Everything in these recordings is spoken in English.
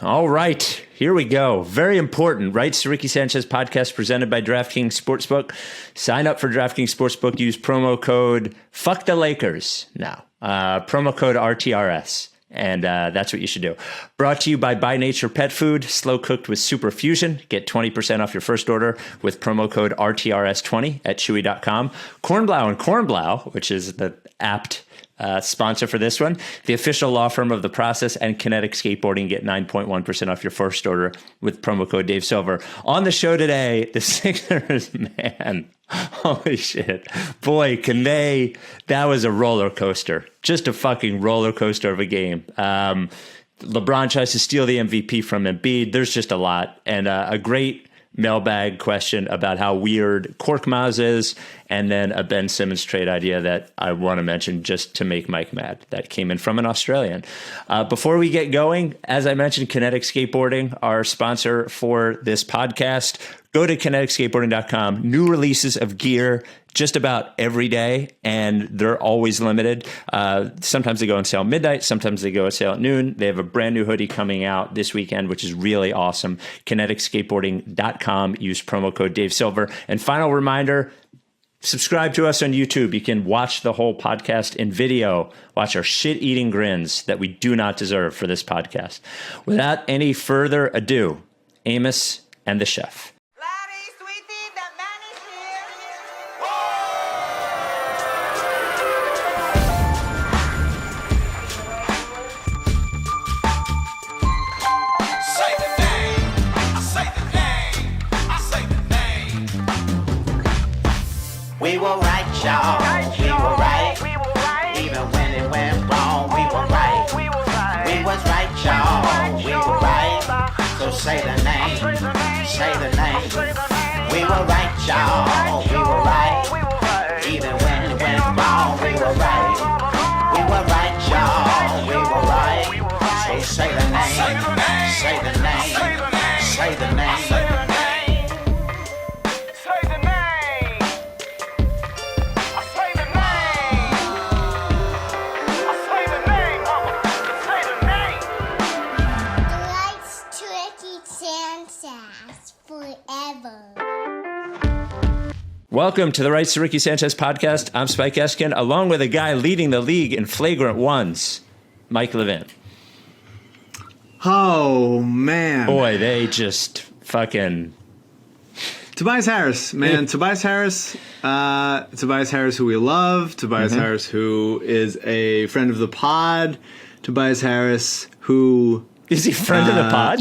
All right, here we go. Very important. Rights to Ricky Sanchez podcast presented by DraftKings Sportsbook. Sign up for DraftKings Sportsbook. Use promo code Fuck the Lakers now. Promo code RTRS. And that's what you should do. Brought to you by Nature Pet Food, slow cooked with super fusion. Get 20% off your first order with promo code RTRS20 at chewy.com. Kornblau and Kornblau, which is the apt sponsor for this one, the official law firm of The Process and Kinetic Skateboarding. Get 9.1% off your first order with promo code Dave Silver. On the show today, the Sixers, man, holy shit. Boy, can they, that was a roller coaster. Just a fucking roller coaster of a game. LeBron tries to steal the MVP from Embiid. There's just a lot. And a great mailbag question about how weird Korkmaz is, and then a Ben Simmons trade idea that I want to mention just to make Mike mad that came in from an Australian. Before we get going, as I mentioned, Kinetic Skateboarding, our sponsor for this podcast. Go to kineticskateboarding.com. New releases of gear just about every day, and they're always limited. Sometimes they go on sale at midnight. Sometimes they go on sale at noon. They have a brand new hoodie coming out this weekend, which is really awesome. kineticskateboarding.com. Use promo code Dave Silver. And final reminder, subscribe to us on YouTube. You can watch the whole podcast in video. Watch our shit-eating grins that we do not deserve for this podcast. Without any further ado, Amos and the Chef. We were right, y'all. We were right. Even when it went wrong, we were right. We was right, y'all. We were right. So say the name. Say the name. We were right, y'all. We were right. Even when it went wrong, we were right. We were right, y'all. We were right. So say the name. Say the name. Say the name. Welcome to the Rights to Ricky Sanchez podcast. I'm Spike Eskin, along with a guy leading the league in flagrant ones, Mike Levin. Oh, man. Boy, they just fucking... Tobias Harris, man. Tobias Harris, who we love. Tobias Harris, who is a friend of the pod. Tobias Harris, who... Is he a friend of the pod?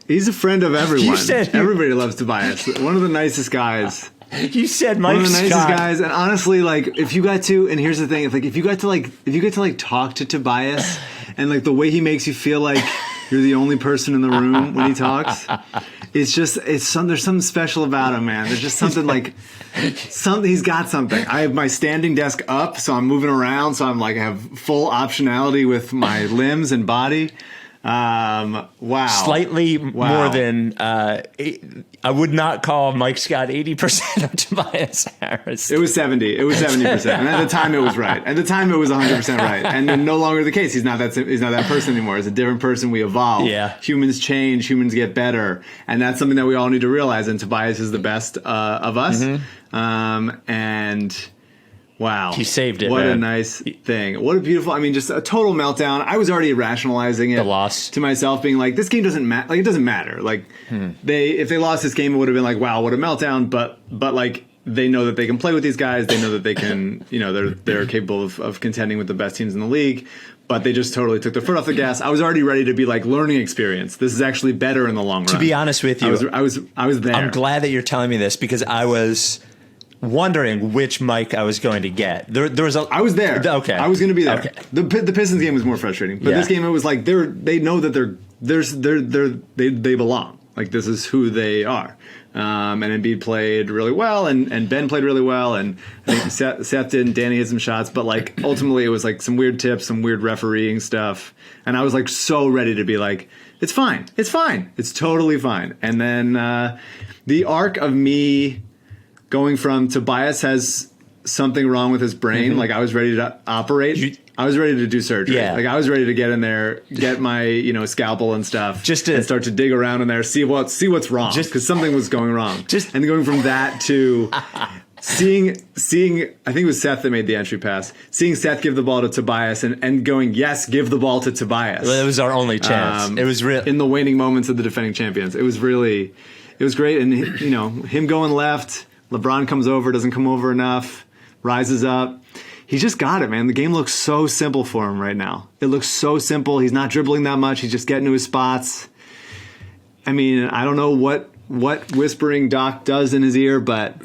He's a friend of everyone. said Everybody loves Tobias. One of the nicest guys. You said Mike One of the nicest Scott. guys, and honestly, like, if you got to, and here's the thing, if you get to talk to Tobias, and like the way he makes you feel like you're the only person in the room when he talks, there's something special about him, man. There's just something like he's got something. I have my standing desk up, so I'm moving around, so I have full optionality with my limbs and body. Wow. Slightly more than, I would not call Mike Scott 80% of Tobias Harris. It was 70. It was 70%. And at the time it was right. At the time it was 100% right. And then no longer the case. He's not that person anymore. He's a different person. We evolve. Yeah. Humans change. Humans get better. And that's something that we all need to realize. And Tobias is the best of us. And... wow. He saved it, What man. a nice thing. What a beautiful, just a total meltdown. I was already rationalizing it. The loss. To myself, being like, this game doesn't matter. Like, it doesn't matter. Like, if they lost this game, it would have been like, wow, what a meltdown. But like, they know that they can play with these guys. They know that they can, they're capable of contending with the best teams in the league. But they just totally took their foot off the gas. I was already ready to be like, learning experience. This is actually better in the long run. To be honest with you, I was there. I'm glad that you're telling me this because I was wondering which Mike I was going to get. There was I was there. Okay, I was going to be there. Okay. The Pistons game was more frustrating, but this game it was like they know that they belong. Like, this is who they are. And Embiid played really well, and Ben played really well, and I think Seth did, and Danny hit some shots, but like ultimately it was like some weird tips, some weird refereeing stuff, and I was like so ready to be like, it's fine, it's totally fine. And then the arc of me going from Tobias has something wrong with his brain. Like I was ready to operate. I was ready to do surgery. Yeah. Like I was ready to get in there, get my scalpel and stuff, and start to dig around in there, see what's wrong, because something was going wrong. And going from that to seeing, I think it was Seth that made the entry pass. Seeing Seth give the ball to Tobias and going, yes, give the ball to Tobias. Well, it was our only chance. It was real in the waning moments of the defending champions. It was great. And him going left. LeBron comes over, doesn't come over enough, rises up. He's just got it, man. The game looks so simple for him right now. It looks so simple. He's not dribbling that much. He's just getting to his spots. I mean, I don't know what whispering Doc does in his ear, but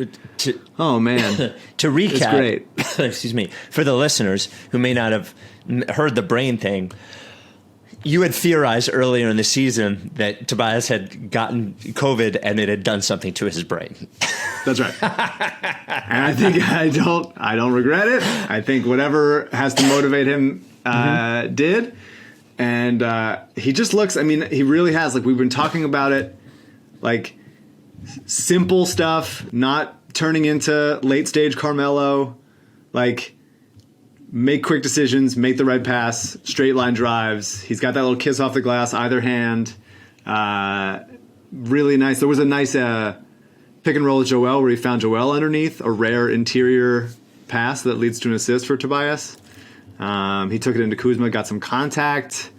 oh man, to recap, it's great. Excuse me, for the listeners who may not have heard the brain thing. You had theorized earlier in the season that Tobias had gotten COVID and it had done something to his brain. That's right. And I think I don't regret it. I think whatever has to motivate him did. And he just looks, I mean, he really has, like we've been talking about it, like simple stuff, not turning into late stage Carmelo, like make quick decisions, make the right pass, straight line drives. He's got that little kiss off the glass, either hand. Really nice. There was a nice pick and roll with Joel where he found Joel underneath, a rare interior pass that leads to an assist for Tobias. He took it into Kuzma, got some contact.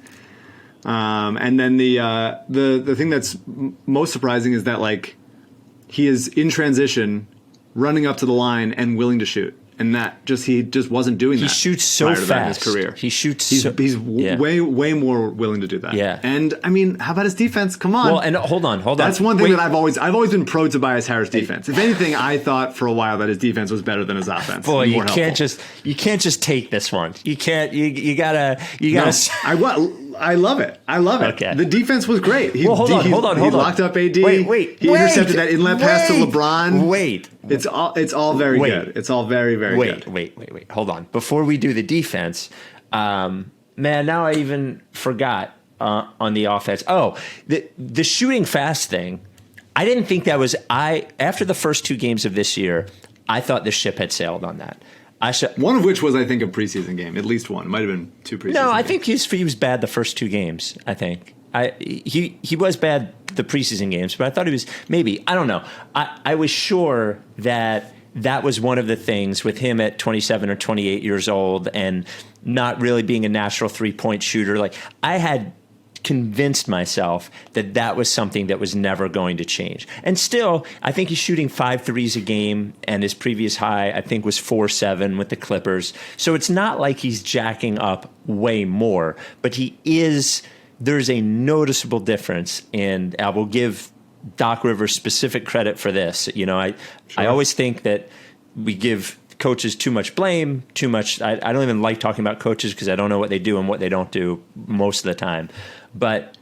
And then the thing that's most surprising is that like he is in transition, running up to the line and willing to shoot. And he just wasn't doing that. He shoots so fast. In his career. He's way more willing to do that. Yeah. And I mean, how about his defense? Come on. Well, and hold on. That's one thing that I've always been pro Tobias Harris defense. If anything, I thought for a while that his defense was better than his offense. Boy, you can't just take this one. You can't. You gotta. I love it. Okay. The defense was great. Hold on. He locked up AD. Wait. He intercepted that inlet pass to LeBron. Wait. It's all very good. It's all very, very good. Wait. Hold on. Before we do the defense, man, now I even forgot on the offense. Oh, the shooting fast thing. I didn't think that was after the first two games of this year, I thought the ship had sailed on that. One of which was, I think, a preseason game. At least one. Might have been two preseason No, I games. think he was bad the first two games, I think. He was bad the preseason games, but I thought he was maybe. I don't know. I was sure that was one of the things with him at 27 or 28 years old and not really being a natural three-point shooter. Like I had convinced myself that was something that was never going to change. And still, I think he's shooting 5 threes a game, and his previous high, I think, was 4-7 with the Clippers. So it's not like he's jacking up way more, but there's a noticeable difference, and I will give Doc Rivers specific credit for this. I always think that we give coaches too much blame, too much. I don't even like talking about coaches because I don't know what they do and what they don't do most of the time. But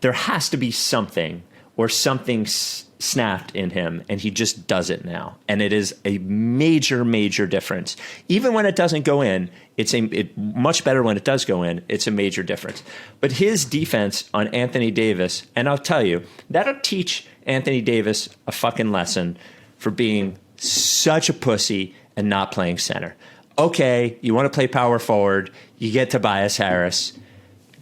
there has to be something or something snapped in him, and he just does it now. And it is a major, major difference. Even when it doesn't go in, it's much better when it does go in. It's a major difference. But his defense on Anthony Davis, and I'll tell you, that'll teach Anthony Davis a fucking lesson for being such a pussy and not playing center. Okay, you want to play power forward, you get Tobias Harris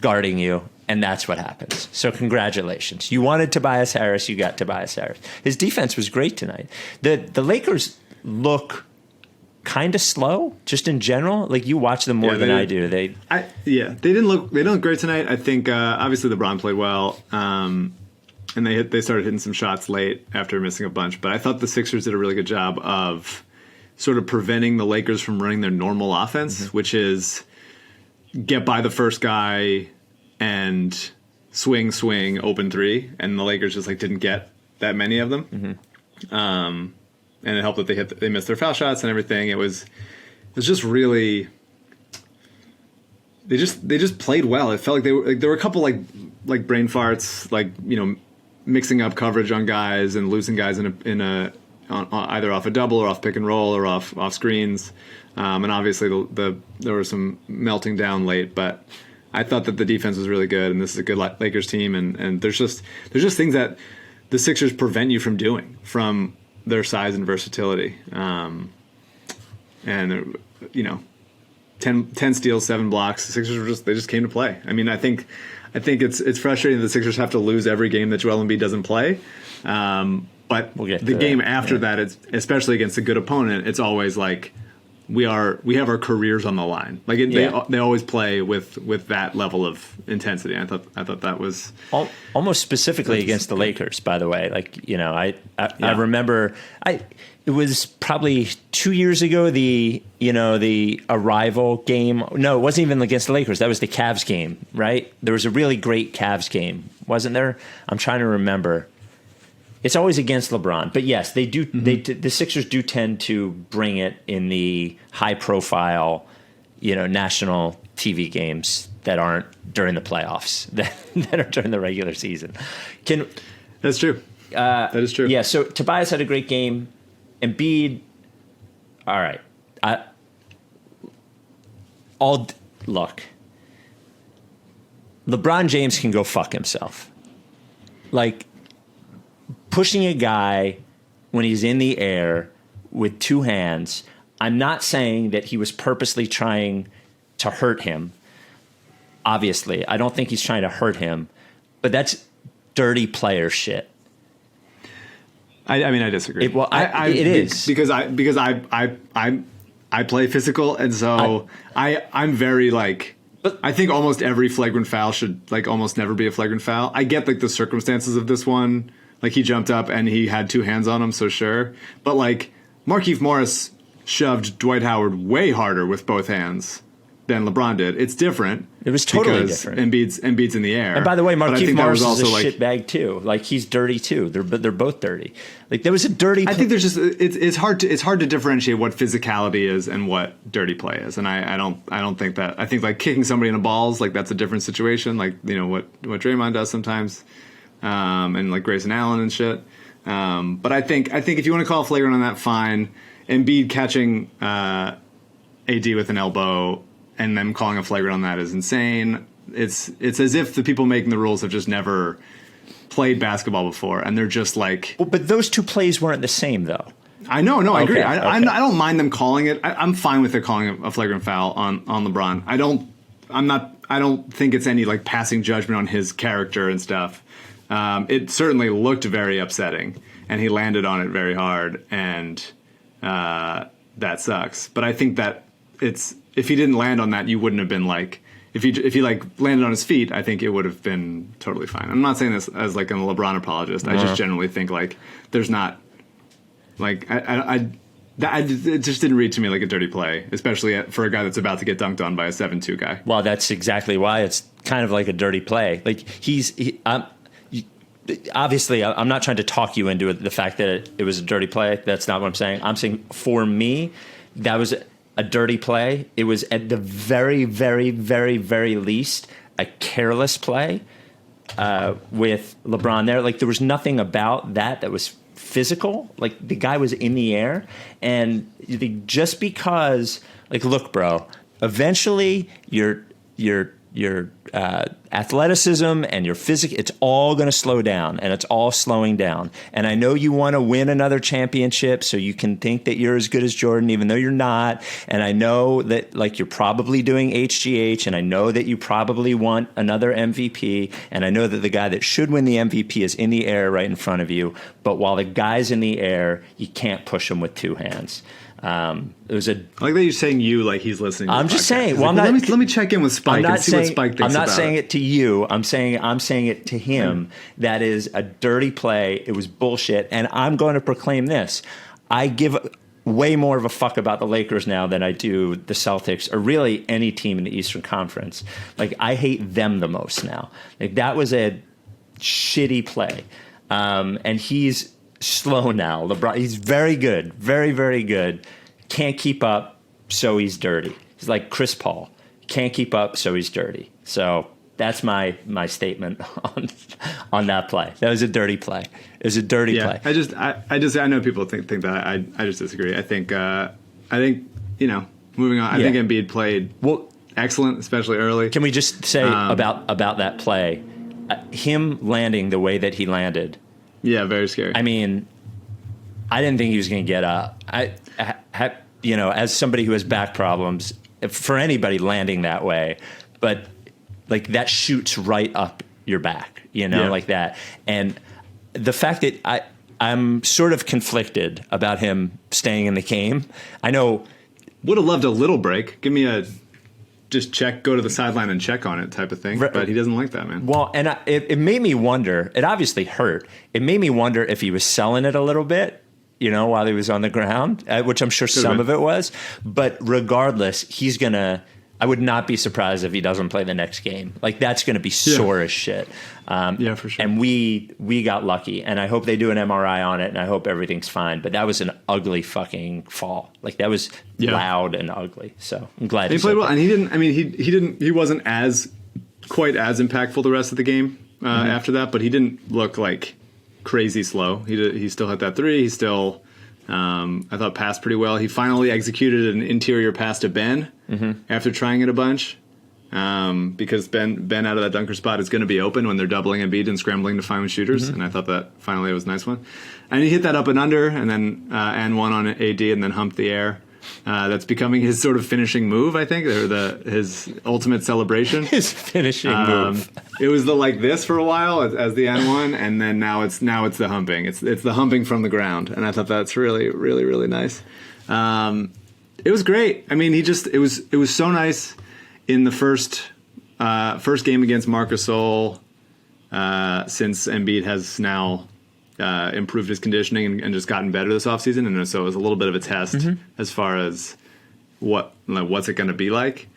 guarding you, and that's what happens. So congratulations. You wanted Tobias Harris, you got Tobias Harris. His defense was great tonight. The Lakers look kind of slow, just in general. Like you watch them more than I do. They didn't look great tonight. I think obviously LeBron played well. And they started hitting some shots late after missing a bunch. But I thought the Sixers did a really good job of sort of preventing the Lakers from running their normal offense, which is get by the first guy and swing, open three. And the Lakers just didn't get that many of them. And it helped that they missed their foul shots and everything. It was just really they just played well. It felt like there were a couple like brain farts, mixing up coverage on guys and losing guys on either off a double or off pick and roll or off screens. And obviously there was some melting down late, but I thought that the defense was really good, and this is a good Lakers team. And there's just things that the Sixers prevent you from doing from their size and versatility. and 10 steals, 7 blocks. The Sixers just came to play. I mean, I think it's frustrating that the Sixers have to lose every game that Joel Embiid doesn't play. But the game after that, it's especially against a good opponent, it's always like we have our careers on the line. Like they always play with that level of intensity. I thought that was almost specifically against the Lakers. By the way, like I remember it was probably 2 years ago the arrival game. No, it wasn't even against the Lakers. That was the Cavs game, right? There was a really great Cavs game, wasn't there? I'm trying to remember. It's always against LeBron, but yes, they do. The Sixers do tend to bring it in the high-profile, national TV games that aren't during the playoffs, that are during the regular season. That's true. That is true. Yeah. So Tobias had a great game. Embiid, all right. Look. LeBron James can go fuck himself. Like, pushing a guy when he's in the air with 2 hands, I'm not saying that he was purposely trying to hurt him. Obviously, I don't think he's trying to hurt him, but that's dirty player shit. I mean, I disagree. It is because I play physical, and so I'm very like. But I think almost every flagrant foul should like almost never be a flagrant foul. I get like the circumstances of this one. Like, he jumped up and he had 2 hands on him, so sure. But, like, Markieff Morris shoved Dwight Howard way harder with both hands than LeBron did. It's different. It was totally different. Embiid's in the air. And by the way, Markieff Morris is a shitbag, too. Like, he's dirty, too. They're both dirty. Like, there was a dirty I think there's just it's hard to differentiate what physicality is and what dirty play is. And I don't think that. I think, like, kicking somebody in the balls, like, that's a different situation. Like, what Draymond does sometimes. And like Grayson Allen and shit. But I think if you want to call a flagrant on that, fine. Embiid catching AD with an elbow and them calling a flagrant on that is insane. It's as if the people making the rules have just never played basketball before, and they're just like. Well, but those 2 plays weren't the same, though. I know, I agree. I don't mind them calling it. I'm fine with it calling a flagrant foul on LeBron. I don't think it's any like passing judgment on his character and stuff. It certainly looked very upsetting, and he landed on it very hard, and that sucks. But I think that if he didn't land on that, you wouldn't have been like if he like landed on his feet. I think it would have been totally fine. I'm not saying this as like a LeBron apologist. I just generally think like there's not like it just didn't read to me like a dirty play, especially for a guy that's about to get dunked on by a 7-2 guy. Well, that's exactly why it's kind of like a dirty play. Like obviously, I'm not trying to talk you into the fact that it was a dirty play. That's not what I'm saying. I'm saying for me, that was a dirty play. It was at the very, very, very, very least a careless play with LeBron there. Like, there was nothing about that was physical. Like, the guy was in the air. And just because, like, look, bro, eventually your athleticism and your physics, it's all going to slow down, and it's all slowing down. And I know you want to win another championship so you can think that you're as good as Jordan, even though you're not. And I know that like you're probably doing HGH, and I know that you probably want another MVP. And I know that the guy that should win the MVP is in the air right in front of you. But while the guy's in the air, you can't push him with 2 hands. It was I like that you're saying you like he's listening to I'm the just podcast. saying. Well, Like, let me check in with Spike and see what Spike thinks about it. I'm not saying it to you. I'm saying it to him. That is a dirty play. It was bullshit. And I'm going to proclaim this. I give way more of a fuck about the Lakers now than I do the Celtics or really any team in the Eastern Conference. Like, I hate them the most now. Like, that was a shitty play. And he's slow now. LeBron, he's very good, very, very good. Can't keep up, so he's dirty. He's like Chris Paul. Can't keep up, so he's dirty. So that's my statement on that play. That was a dirty play. It was a dirty play. I know people think that. I just disagree. I think moving on. I think Embiid played excellent, especially early. Can we just say about that play, him landing the way that he landed? Yeah, very scary. I mean, I didn't think he was going to get up. as somebody who has back problems, for anybody landing that way, but like that shoots right up your back, like that. And the fact that I'm sort of conflicted about him staying in the game. I know. Would have loved a little break. Give me just check, go to the sideline and check on it type of thing. But he doesn't like that, man. Well, and it made me wonder. It obviously hurt. It made me wonder if he was selling it a little bit, while he was on the ground, which I'm sure some of it was. But regardless, he's going to. I would not be surprised if he doesn't play the next game. Like, that's going to be sore as shit. Yeah, for sure. And we got lucky, and I hope they do an MRI on it, and I hope everything's fine. But that was an ugly fucking fall. Like, that was loud and ugly. So I'm glad he played well, and he didn't. I mean, he wasn't quite as impactful the rest of the game after that, but he didn't look like crazy slow. He still hit that three. He still. I thought passed pretty well. He finally executed an interior pass to Ben after trying it a bunch, because Ben out of that dunker spot is going to be open when they're doubling Embiid and scrambling to find shooters. And I thought that finally it was a nice one. And he hit that up and under, and then and one on AD, and then humped the air. That's becoming his sort of finishing move, I think, or his ultimate celebration. His finishing move. It was the like this for a while as the N1, and then now it's the humping. It's the humping from the ground, and I thought that's really, really, really nice. It was great. I mean, it was so nice in the first game against Marc Gasol, since Embiid has now improved his conditioning and just gotten better this offseason. And so it was a little bit of a test as far as what's it going to be like.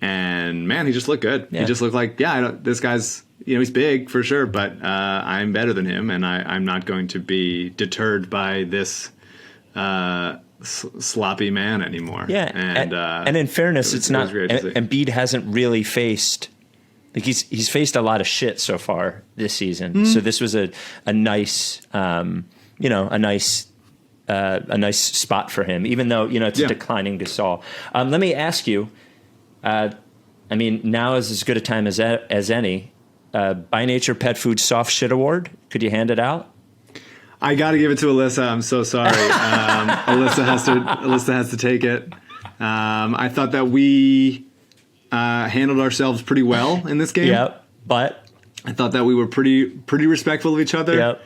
And, man, he just looked good. Yeah. He just looked like, this guy's, he's big for sure, but I'm better than him, and I'm not going to be deterred by this sloppy man anymore. Yeah, and in fairness, it's not – Embiid hasn't really faced – like he's faced a lot of shit so far this season. So this was a nice, a nice spot for him, even though, it's a declining Gasol. Let me ask you, I mean, now is as good a time as any. By Nature Pet Food Soft Shit Award. Could you hand it out? I got to give it to Alyssa. I'm so sorry. Alyssa has to take it. I thought that we handled ourselves pretty well in this game. Yep, but I thought that we were pretty respectful of each other. Yep.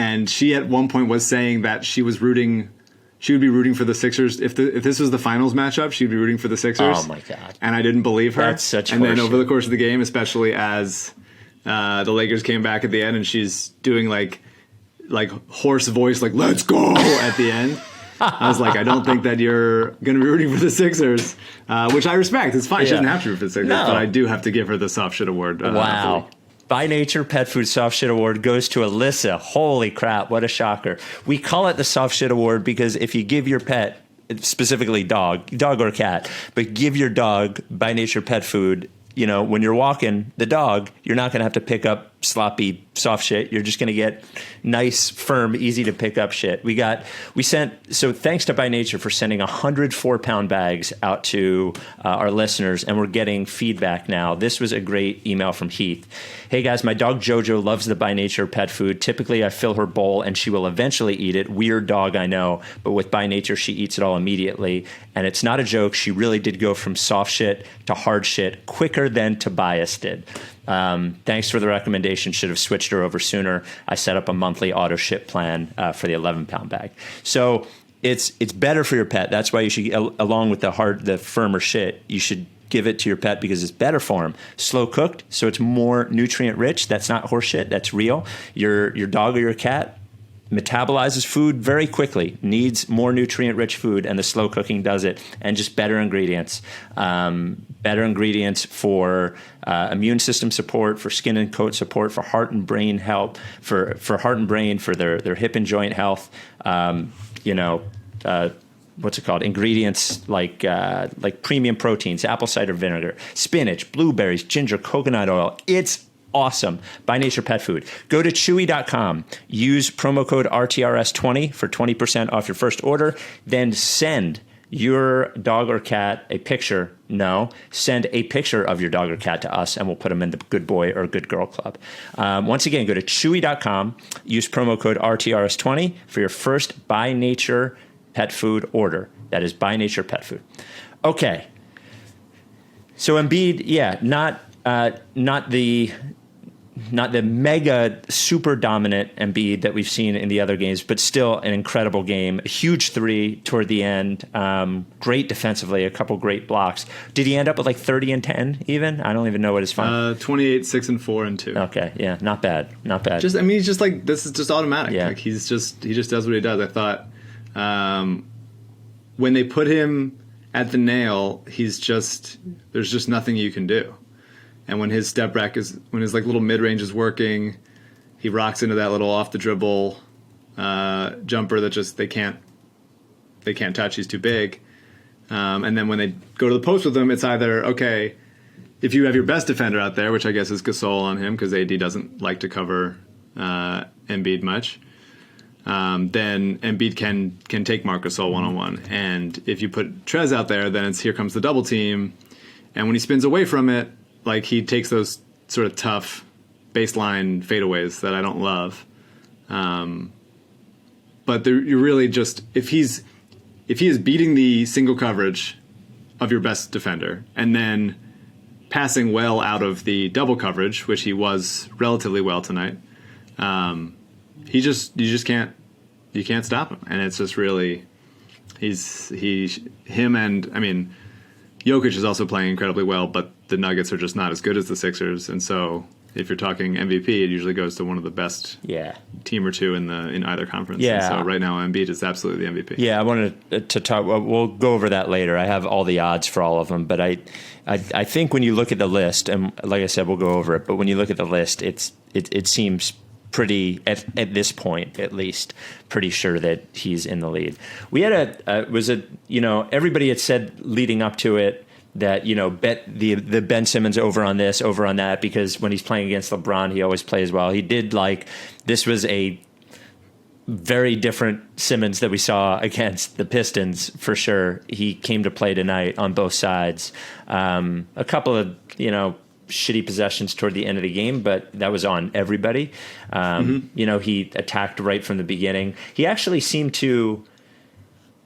And she at one point was saying that she would be rooting for the Sixers if this was the finals matchup. She'd be rooting for the Sixers. Oh my god! And I didn't believe her. That's such. And then over the course of the game, especially as the Lakers came back at the end, and she's doing like hoarse voice, like "Let's go" at the end. I was like, I don't think that you're going to be rooting for the Sixers, which I respect. It's fine. She doesn't have to root for the Sixers, but I do have to give her the soft shit award. Wow. By Nature Pet Food Soft Shit Award goes to Alyssa. Holy crap, what a shocker. We call it the Soft Shit Award because if you give your pet, specifically dog or cat, but give your dog By Nature Pet Food, when you're walking the dog, you're not going to have to pick up sloppy, soft shit. You're just going to get nice, firm, easy to pick up shit. So thanks to By Nature for sending 104-pound bags out to our listeners, and we're getting feedback now. This was a great email from Heath. Hey guys, my dog Jojo loves the By Nature pet food. Typically I fill her bowl and she will eventually eat it. Weird dog, I know, but with By Nature she eats it all immediately. And it's not a joke. She really did go from soft shit to hard shit quicker than Tobias did. Thanks for the recommendation. Should have switched her over sooner. I set up a monthly auto ship plan for the 11-pound bag. So it's better for your pet. That's why you should, along with the firmer shit, you should give it to your pet because it's better for him. Slow cooked, so it's more nutrient rich. That's not horse shit. That's real. Your dog or your cat metabolizes food very quickly, needs more nutrient-rich food, and the slow cooking does it, and just better ingredients. Better ingredients for immune system support, for skin and coat support, for heart and brain health, for heart and brain, for their hip and joint health. What's it called? Ingredients like premium proteins, apple cider vinegar, spinach, blueberries, ginger, coconut oil. It's awesome. By Nature Pet Food. Go to chewy.com. Use promo code RTRS20 for 20% off your first order. Then send your dog or cat a picture. Send a picture of your dog or cat to us, and we'll put them in the good boy or good girl club. Once again, go to chewy.com. Use promo code RTRS20 for your first By Nature pet food order. That is by nature pet food. Okay. So Embiid, not the mega super dominant Embiid that we've seen in the other games, but still an incredible game. A huge three toward the end. Great defensively, a couple great blocks. Did he end up with like 30 and 10 even? I don't even know what his final. 28, 6 and 4 and 2. Okay, yeah, not bad. He's just like, this is just automatic. Yeah. Like he just does what he does. I thought when they put him at the nail, there's just nothing you can do. And when his step back when his like little mid range is working, he rocks into that little off the dribble jumper that just they can't touch. He's too big. And then when they go to the post with him, it's either okay if you have your best defender out there, which I guess is Gasol on him because AD doesn't like to cover Embiid much. Then Embiid can take Marc Gasol one-on-one. And if you put Trez out there, then it's here comes the double team. And when he spins away from it, like he takes those sort of tough baseline fadeaways that I don't love. But you're really just if he is beating the single coverage of your best defender and then passing well out of the double coverage, which he was relatively well tonight, you can't stop him. And it's just really him and I mean Jokic is also playing incredibly well, but the Nuggets are just not as good as the Sixers, and so if you're talking MVP, it usually goes to one of the best team or two in either conference. Yeah. And so right now, Embiid is absolutely the MVP. Yeah, I wanted to talk. We'll go over that later. I have all the odds for all of them, but I think when you look at the list, and like I said, we'll go over it. But when you look at the list, it seems pretty at this point, at least, pretty sure that he's in the lead. We had everybody had said leading up to it that, bet the Ben Simmons over on this, over on that, because when he's playing against LeBron, he always plays well. He did this was a very different Simmons that we saw against the Pistons for sure. He came to play tonight on both sides. A couple of, shitty possessions toward the end of the game, but that was on everybody. He attacked right from the beginning. He actually seemed to,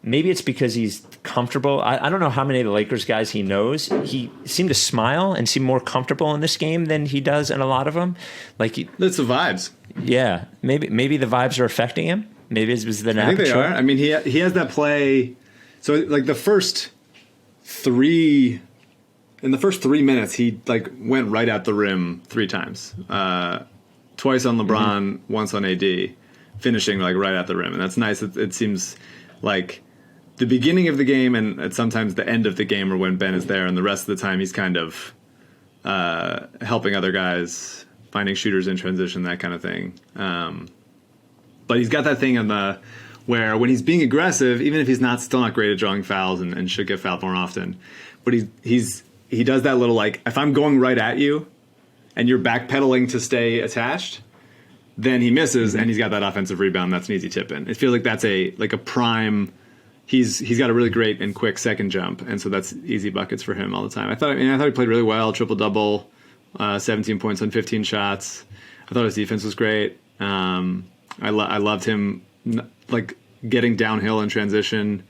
maybe it's because he's comfortable. I don't know how many of the Lakers guys he knows. He seemed to smile and seem more comfortable in this game than he does in a lot of them. That's the vibes. Yeah. Maybe the vibes are affecting him. Maybe it was the I think they are. I mean, he has that play. So like the first 3 minutes, he went right at the rim 3 times. Twice on LeBron, once on AD, finishing right at the rim. And that's nice. It seems like the beginning of the game and sometimes the end of the game are when Ben is there, and the rest of the time he's kind of helping other guys, finding shooters in transition, that kind of thing. But he's got that thing where when he's being aggressive, even if he's still not great at drawing fouls and should get fouled more often, but he does that little if I'm going right at you and you're backpedaling to stay attached, then he misses and he's got that offensive rebound. That's an easy tip in. It feels like that's a prime. He's got a really great and quick second jump, and so that's easy buckets for him all the time. I thought he played really well, triple double, 17 points on 15 shots. I thought his defense was great. I loved him getting downhill in transition,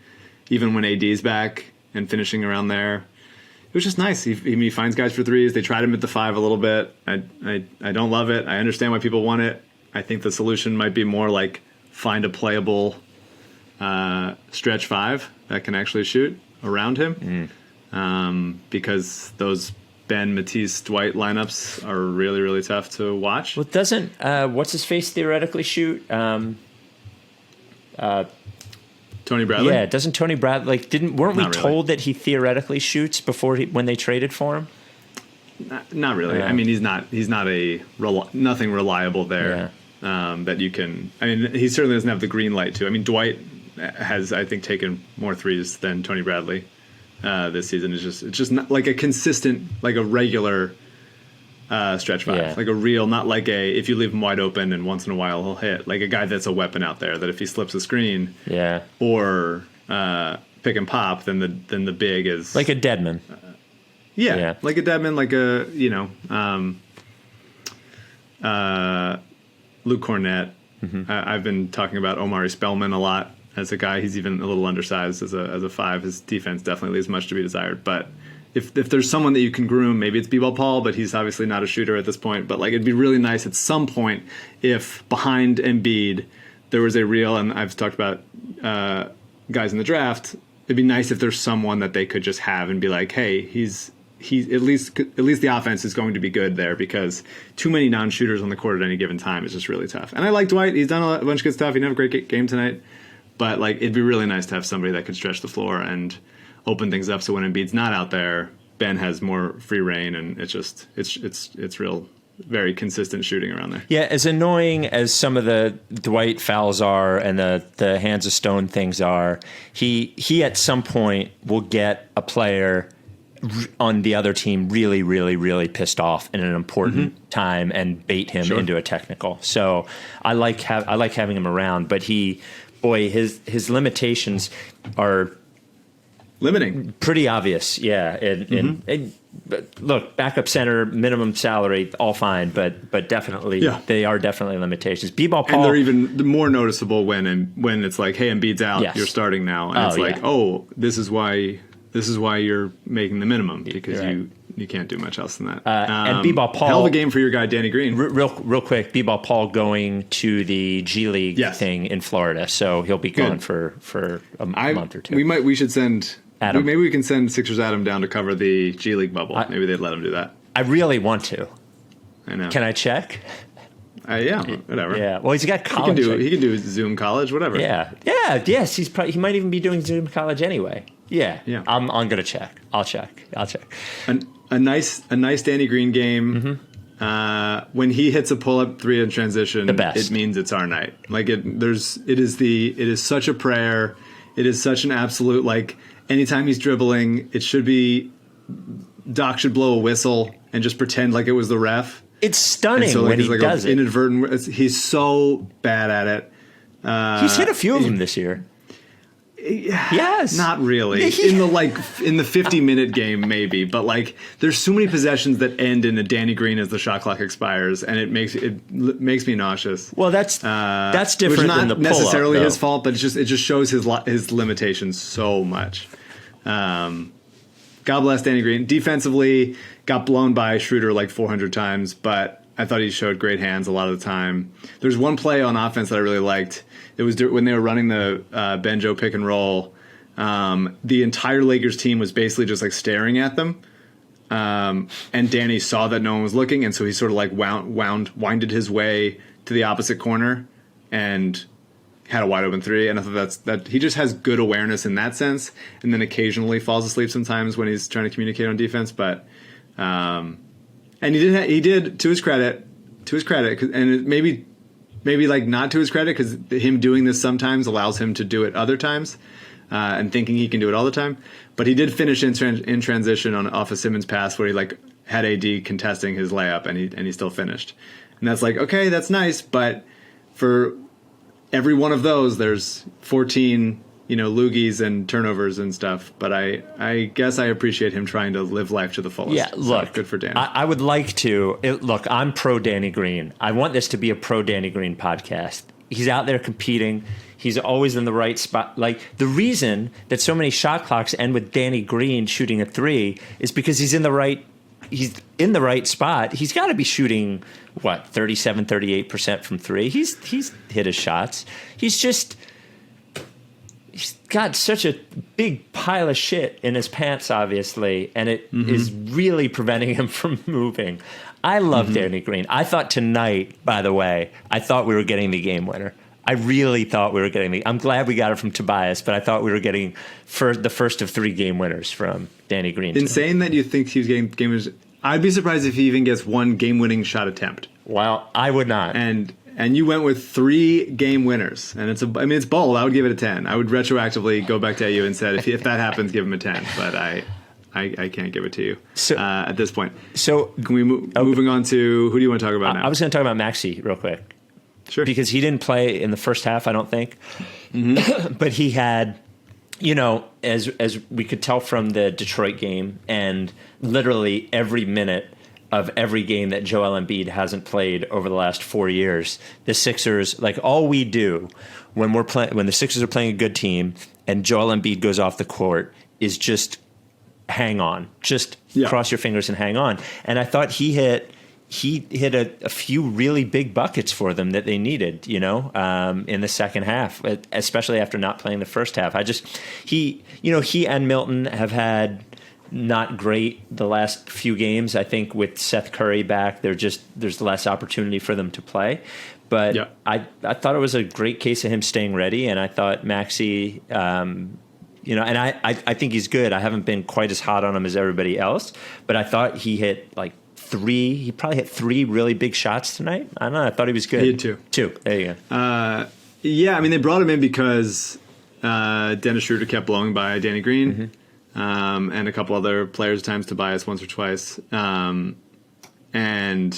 even when AD's back and finishing around there. It was just nice. He finds guys for threes. They tried him at the 5 a little bit. I don't love it. I understand why people want it. I think the solution might be more find a playable stretch 5 that can actually shoot around him, because those Ben, Matisse, Dwight lineups are really, really tough to watch. Well, doesn't what's his face theoretically shoot? Tony Bradley? Yeah, doesn't Tony Bradley weren't we Not really. told that he theoretically shoots before when they traded for him? Not really. I mean, he's not nothing reliable there. Yeah. That you can. I mean, he certainly doesn't have the green light to. I mean, Dwight has, I think, taken more threes than Tony Bradley this season. It's just not a consistent, a regular stretch 5, a real, not if you leave him wide open and once in a while he'll hit, a guy that's a weapon out there that if he slips a screen, or pick and pop, then the big is like a Deadman. Like a Deadman, Luke Cornett. I've been talking about Omari Spellman a lot as a guy, he's even a little undersized as a 5. His defense definitely leaves much to be desired. But if there's someone that you can groom, maybe it's B-Ball Paul, but he's obviously not a shooter at this point. But like, it'd be really nice at some point if behind Embiid there was a real, and I've talked about guys in the draft. It'd be nice if there's someone that they could just have and be like, hey, he's at least the offense is going to be good there, because too many non-shooters on the court at any given time is just really tough. And I like Dwight; he's done a bunch of good stuff. He didn't have a great game tonight, but like, it'd be really nice to have somebody that could stretch the floor and open things up. So when Embiid's not out there, Ben has more free reign, and it's real. Very consistent shooting around there. Yeah, as annoying as some of the Dwight fouls are and the hands of stone things are, he at some point will get a player on the other team really, really, really pissed off in an important time and bait him into a technical. So I like having him around, but his limitations are limiting, pretty obvious. Yeah, and but look, backup center, minimum salary, all fine, but definitely they are definitely limitations. B-Ball Paul, and they're even more noticeable when it's like, hey, Embiid's out, you're starting now, and this is why you're making the minimum, because you can't do much else than that. And B-Ball Paul, hell of a game for your guy Danny Green. Real quick, B-Ball Paul going to the G League thing in Florida, so he'll be gone for a month or two. We should send. Adam. Maybe we can send Sixers Adam down to cover the G League bubble. Maybe they'd let him do that. I really want to. I know. Can I check? Yeah, whatever. Yeah. Well, he's got college. He can do Zoom college, whatever. Yeah. Yeah. Yes. He might even be doing Zoom college anyway. Yeah. Yeah. I'm gonna check. I'll check. A nice Danny Green game. When he hits a pull-up 3 in transition, the best. It means it's our night. Like it is such a prayer. It is such an absolute, like, anytime he's dribbling, it should be Doc should blow a whistle and just pretend like it was the ref. It's stunning when he does it. Inadvertent. He's so bad at it. He's hit a few of them this year. Yes. Not really. In the 50-minute game, maybe. But like, there's so many possessions that end in a Danny Green as the shot clock expires, and it makes me nauseous. Well, that's different than the pull-up, necessarily his fault, but it just shows his limitations so much. God bless Danny Green. Defensively, got blown by Schroeder like 400 times, but I thought he showed great hands a lot of the time. There's one play on offense that I really liked. It was when they were running the Benjo pick and roll. The entire Lakers team was basically just like staring at them. And Danny saw that no one was looking, and so he sort of like winded his way to the opposite corner and had a wide open 3. And I thought that he just has good awareness in that sense, and then occasionally falls asleep sometimes when he's trying to communicate on defense. But and he did to his credit, and maybe like not to his credit, because him doing this sometimes allows him to do it other times, and thinking he can do it all the time. But he did finish in transition off a Simmons pass where he like had AD contesting his layup, and he still finished. And that's like, okay, that's nice, but for every one of those, there's 14, loogies and turnovers and stuff. But I guess I appreciate him trying to live life to the fullest. Yeah, look, so good for Danny. I would like to look. I'm pro Danny Green. I want this to be a pro Danny Green podcast. He's out there competing. He's always in the right spot. Like, the reason that so many shot clocks end with Danny Green shooting a 3 is because he's in the right spot. He's got to be shooting 37, 38% from 3. He's hit his shots. He's got such a big pile of shit in his pants, obviously, and it is really preventing him from moving. I love Danny Green. I thought tonight, by the way, we were getting the game winner. I really thought we were getting I'm glad we got it from Tobias, but I thought we were getting the first of 3 game winners from Danny Green. Insane that you think he was getting game winners. I'd be surprised if he even gets 1 game-winning shot attempt. Well, I would not. And you went with 3 game winners, and it's bold. I would give it a 10. I would retroactively go back to you and said if that happens, give him a 10. But I can't give it to you at this point. So can we moving on to who do you want to talk about now? I was going to talk about Maxey real quick. Sure. Because he didn't play in the first half, I don't think. But he had, as we could tell from the Detroit game, and literally every minute of every game that Joel Embiid hasn't played over the last 4 years. The Sixers, like all we do when when the Sixers are playing a good team and Joel Embiid goes off the court is just hang on, just cross your fingers and hang on. And I thought he hit a few really big buckets for them that they needed, in the second half, especially after not playing the first half. He and Milton have had not great the last few games. I think with Seth Curry back, there's less opportunity for them to play. But I thought it was a great case of him staying ready, and I thought Maxey, and I think he's good. I haven't been quite as hot on him as everybody else, but I thought he hit he probably hit 3 really big shots tonight. I don't know. I thought he was good. He had 2. 2. There you go. They brought him in because Dennis Schroeder kept blowing by Danny Green. And a couple other players at times, Tobias once or twice. And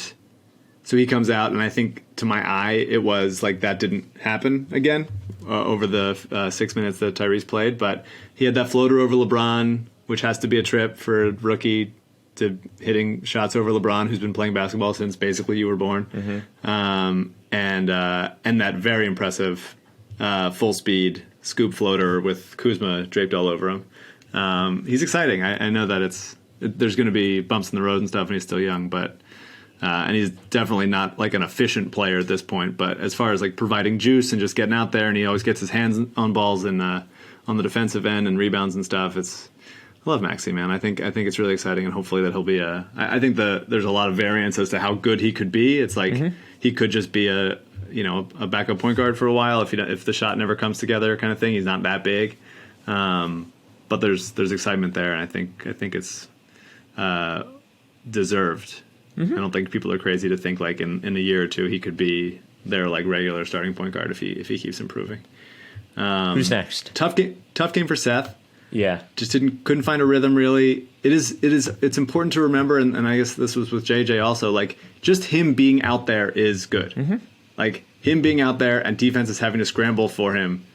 so he comes out, and I think to my eye, it was like that didn't happen again over the 6 minutes that Tyrese played. But he had that floater over LeBron, which has to be a trip for a rookie to hitting shots over LeBron, who's been playing basketball since basically you were born. And that very impressive full speed scoop floater with Kuzma draped all over him. He's exciting. I know that there's going to be bumps in the road and stuff, and he's still young, but and he's definitely not like an efficient player at this point. But as far as like providing juice and just getting out there, and he always gets his hands on balls and on the defensive end and rebounds and stuff. I love Maxey, man. I think it's really exciting, and hopefully that he'll be I think there's a lot of variance as to how good he could be. It's like he could just be a backup point guard for a while if the shot never comes together, kind of thing. He's not that big. But there's excitement there, and I think it's deserved. I don't think people are crazy to think like in a year or two he could be their like regular starting point guard if he keeps improving. Who's next? Tough game for Seth. Yeah, just couldn't find a rhythm really. It's important to remember, and I guess this was with JJ also. Like just him being out there is good. Like him being out there and defenses having to scramble for him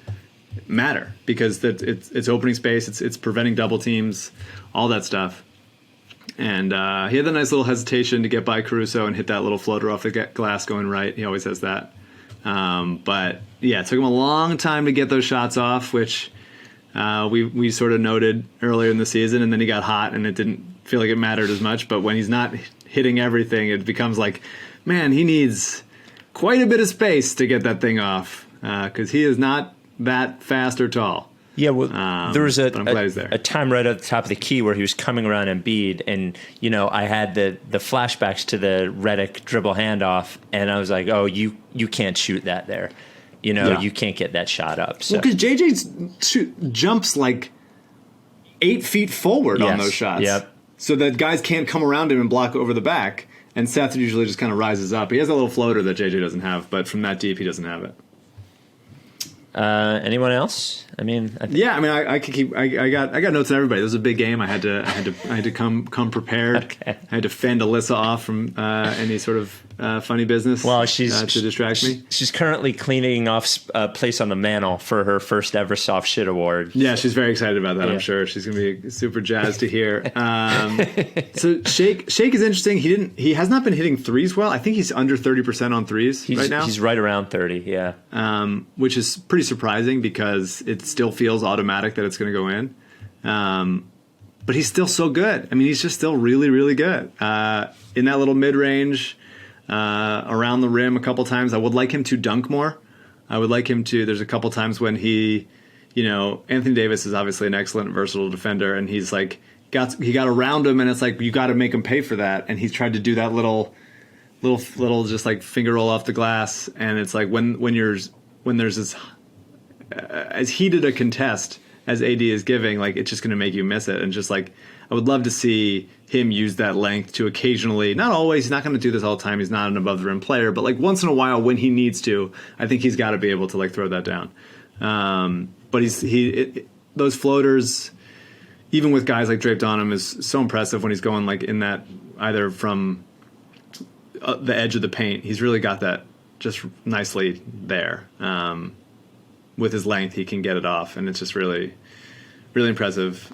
matter because it's opening space, it's preventing double teams, all that stuff. And he had the nice little hesitation to get by Caruso and hit that little floater off the glass going right. He always has that. But yeah, it took him a long time to get those shots off, which we sort of noted earlier in the season, and then he got hot and it didn't feel like it mattered as much. But when he's not hitting everything, it becomes like, man, he needs quite a bit of space to get that thing off because he is not that fast or tall. Yeah, well, there was a time right at the top of the key where he was coming around Embiid, and I had the flashbacks to the Redick dribble handoff, and I was like, oh, you can't shoot that there. You can't get that shot up. So. Well, because JJ jumps like 8 feet forward on those shots. Yep. So that guys can't come around him and block over the back, and Seth usually just kind of rises up. He has a little floater that JJ doesn't have, but from that deep, he doesn't have it. Anyone else? I could keep. I got notes on everybody. This was a big game. I had to come prepared. Okay. I had to fend Alyssa off from any sort of funny business. Well, she's to distract me. She's currently cleaning off a place on the mantle for her first ever soft shit award. Yeah, she's very excited about that. Yeah. I'm sure she's gonna be super jazzed to hear. So Shake is interesting. He has not been hitting threes well. I think he's under 30% on threes right now. He's right around 30. Yeah, which is pretty surprising because it still feels automatic that it's going to go in. But he's still so good. I mean, he's just still really, really good. In that little mid-range, around the rim a couple times. I would like him to dunk more. I would like him to. There's a couple times when he, Anthony Davis is obviously an excellent, versatile defender, and he's like, he got around him, and it's like, you got to make him pay for that. And he's tried to do that little just like finger roll off the glass. And it's like when there's this, as heated a contest as AD is giving, like it's just going to make you miss it. And just like, I would love to see him use that length to occasionally, not always, he's not going to do this all the time. He's not an above the rim player, but like once in a while when he needs to, I think he's got to be able to like throw that down. But those floaters, even with guys like draped on him, is so impressive when he's going like in that, either from the edge of the paint. He's really got that just nicely there. With his length, he can get it off, and it's just really, really impressive.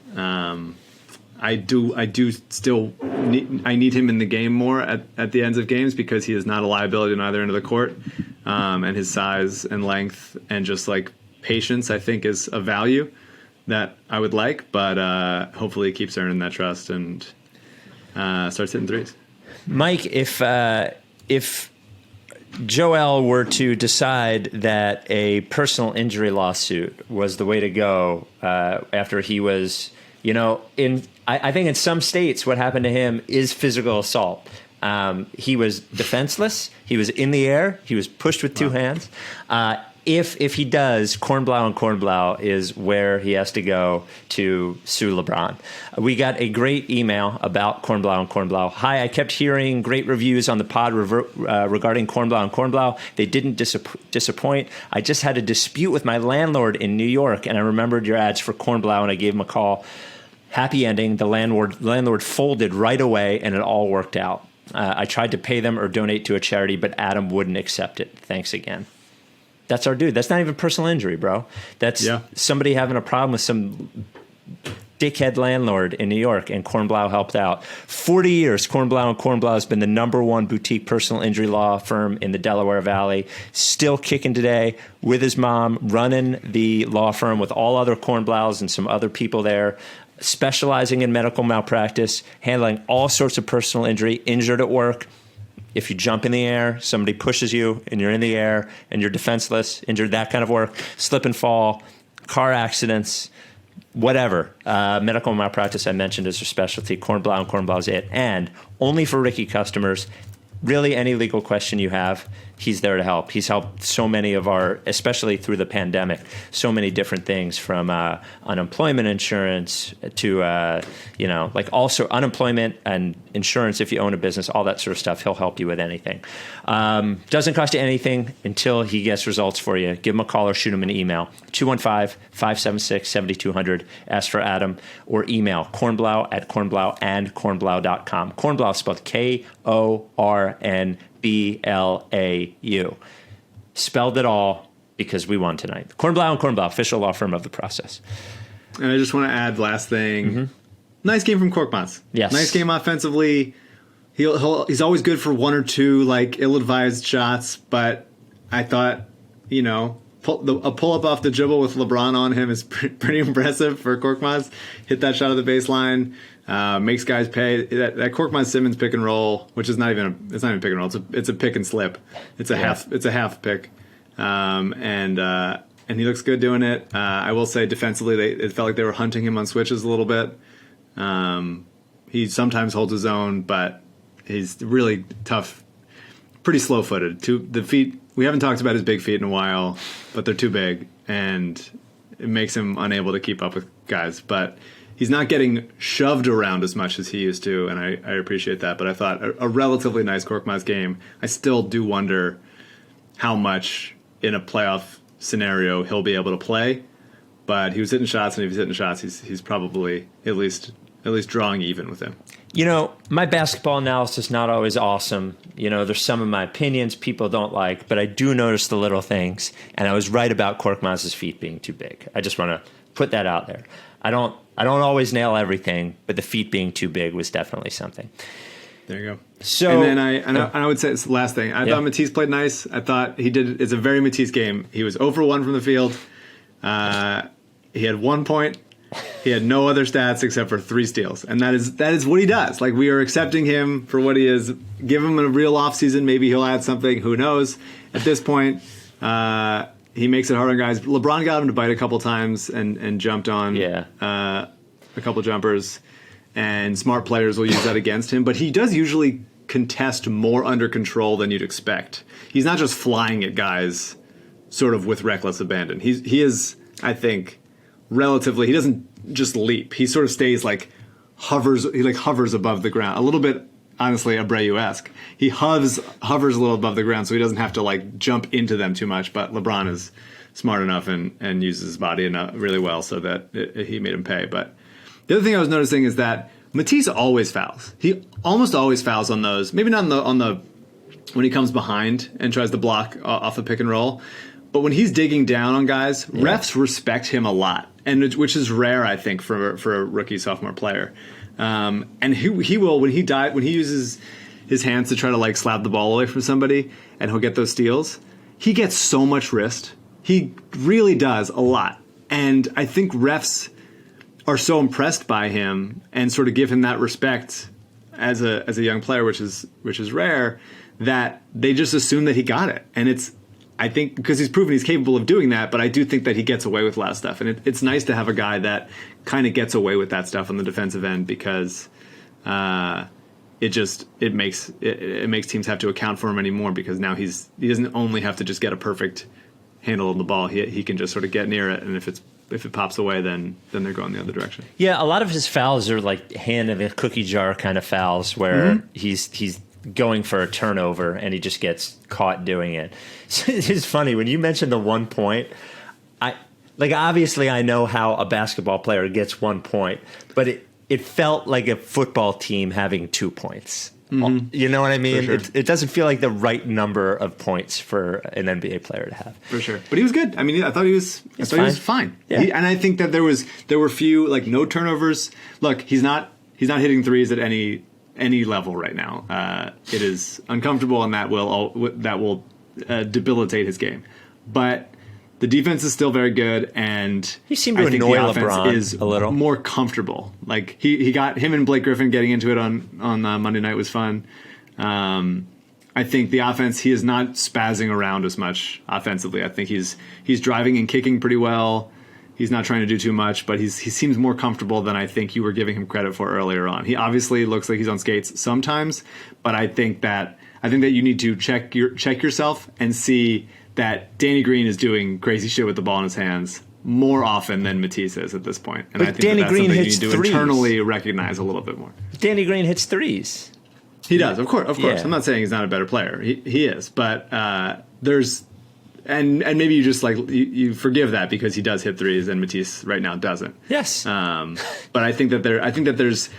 I do still need him in the game more at the ends of games because he is not a liability on either end of the court, and his size and length and just like patience I think is a value that I would like, but hopefully he keeps earning that trust and starts hitting threes. Mike, if Joel were to decide that a personal injury lawsuit was the way to go after he was, I think in some states what happened to him is physical assault. He was defenseless. He was in the air. He was pushed with two hands. If he does, Kornblau and Kornblau is where he has to go to sue LeBron. We got a great email about Kornblau and Kornblau. Hi, I kept hearing great reviews on the pod regarding Kornblau and Kornblau. They didn't disappoint. I just had a dispute with my landlord in New York, and I remembered your ads for Kornblau, and I gave him a call. Happy ending. The landlord folded right away, and it all worked out. I tried to pay them or donate to a charity, but Adam wouldn't accept it. Thanks again. That's our dude. That's not even personal injury, bro. That's somebody having a problem with some dickhead landlord in New York, and Kornblau helped out. 40 years, Kornblau and Kornblau has been the #1 boutique personal injury law firm in the Delaware Valley. Still kicking today with his mom, running the law firm with all other Kornblaus and some other people there, specializing in medical malpractice, handling all sorts of personal injury, injured at work. If you jump in the air, somebody pushes you and you're in the air and you're defenseless, injured, that kind of work, slip and fall, car accidents, whatever. Medical malpractice I mentioned is their specialty. Kornblau and Kornblau is it. And only for Ricky customers, really any legal question you have, he's there to help. He's helped so many of our, especially through the pandemic, so many different things from unemployment insurance to, like also unemployment and insurance if you own a business, all that sort of stuff. He'll help you with anything. Doesn't cost you anything until he gets results for you. Give him a call or shoot him an email. 215-576-7200. Ask for Adam or email kornblau@kornblauandkornblau.com. Kornblau spelled Kornblau. Spelled it all because we won tonight. Kornblau and Kornblau, official law firm of the process. And I just want to add last thing. Mm-hmm. Nice game from Korkmaz. Yes. Nice game offensively. He's always good for one or two like ill-advised shots, but I thought, a pull-up off the dribble with LeBron on him is pretty impressive for Korkmaz. Hit that shot at the baseline. Makes guys pay. That Korkmaz Simmons pick and roll, which is not even pick and roll. It's a pick and slip. It's a half pick, and he looks good doing it. I will say defensively, it felt like they were hunting him on switches a little bit. He sometimes holds his own, but he's really tough, pretty slow-footed. The feet. We haven't talked about his big feet in a while, but they're too big, and it makes him unable to keep up with guys. But he's not getting shoved around as much as he used to, and I appreciate that. But I thought a relatively nice Korkmaz game. I still do wonder how much in a playoff scenario he'll be able to play. But he was hitting shots, and if he's hitting shots, he's probably at least drawing even with him. My basketball analysis is not always awesome. There's some of my opinions people don't like, but I do notice the little things. And I was right about Korkmaz's feet being too big. I just want to put that out there. I don't always nail everything, but the feet being too big was definitely something. There you go. So, and then I would say it's the last thing. I thought Matisse played nice. I thought he did. It's a very Matisse game. He was 0 for 1 from the field. He had 1 point. He had no other stats except for 3 steals, and that is what he does. Like, we are accepting him for what he is. Give him a real offseason. Maybe he'll add something. Who knows? At this point, he makes it hard on guys. LeBron got him to bite a couple times and jumped on a couple jumpers, and smart players will use that against him. But he does usually contest more under control than you'd expect. He's not just flying at guys sort of with reckless abandon. He is, I think, relatively, he doesn't just leap. He sort of stays hovers above the ground. A little bit, honestly, Abreu-esque. He hovers a little above the ground so he doesn't have to jump into them too much. But LeBron is smart enough and uses his body really well so that he made him pay. But the other thing I was noticing is that Matisse always fouls. He almost always fouls on those. Maybe not on the when he comes behind and tries to block off the pick and roll. But when he's digging down on guys, refs respect him a lot, and which is rare, I think, for a rookie sophomore player. And he will when he uses his hands to try to like slap the ball away from somebody, and he'll get those steals. He gets so much wrist. He really does a lot. And I think refs are so impressed by him and sort of give him that respect as a young player, which is rare, that they just assume that he got it. And I think because he's proven he's capable of doing that, but I do think that he gets away with a lot of stuff. And it's nice to have a guy that kind of gets away with that stuff on the defensive end, because it makes teams have to account for him anymore, because now he doesn't only have to just get a perfect handle on the ball. He can just sort of get near it, and if it pops away, then they're going the other direction. Yeah, a lot of his fouls are like hand in the cookie jar kind of fouls, where he's going for a turnover and he just gets caught doing it. So it's funny when you mentioned the 1 point. Obviously I know how a basketball player gets 1 point, but it felt like a football team having 2 points. Mm-hmm. You know what I mean? Sure. It doesn't feel like the right number of points for an NBA player to have. For sure. But he was good. I mean, I thought he was fine. Yeah. And I think that there were few, like, no turnovers. Look, he's not hitting threes at any level right now. It is uncomfortable, and that will debilitate his game. But the defense is still very good, and he seemed to annoy LeBron is a little more comfortable. Like he got him and Blake Griffin getting into it on Monday night was fun. I think the offense, he is not spazzing around as much offensively. I think he's driving and kicking pretty well. He's not trying to do too much, but he seems more comfortable than I think you were giving him credit for earlier on. He obviously looks like he's on skates sometimes, but I think that you need to check yourself and see that Danny Green is doing crazy shit with the ball in his hands more often than Matisse is at this point. And but I think Danny that's Green something hits you need to threes. Internally recognize a little bit more. Danny Green hits threes. He does, of course. Yeah. I'm not saying he's not a better player. He is, but there's and maybe you just you forgive that because he does hit threes and Matisse right now doesn't. Yes. But I think that there's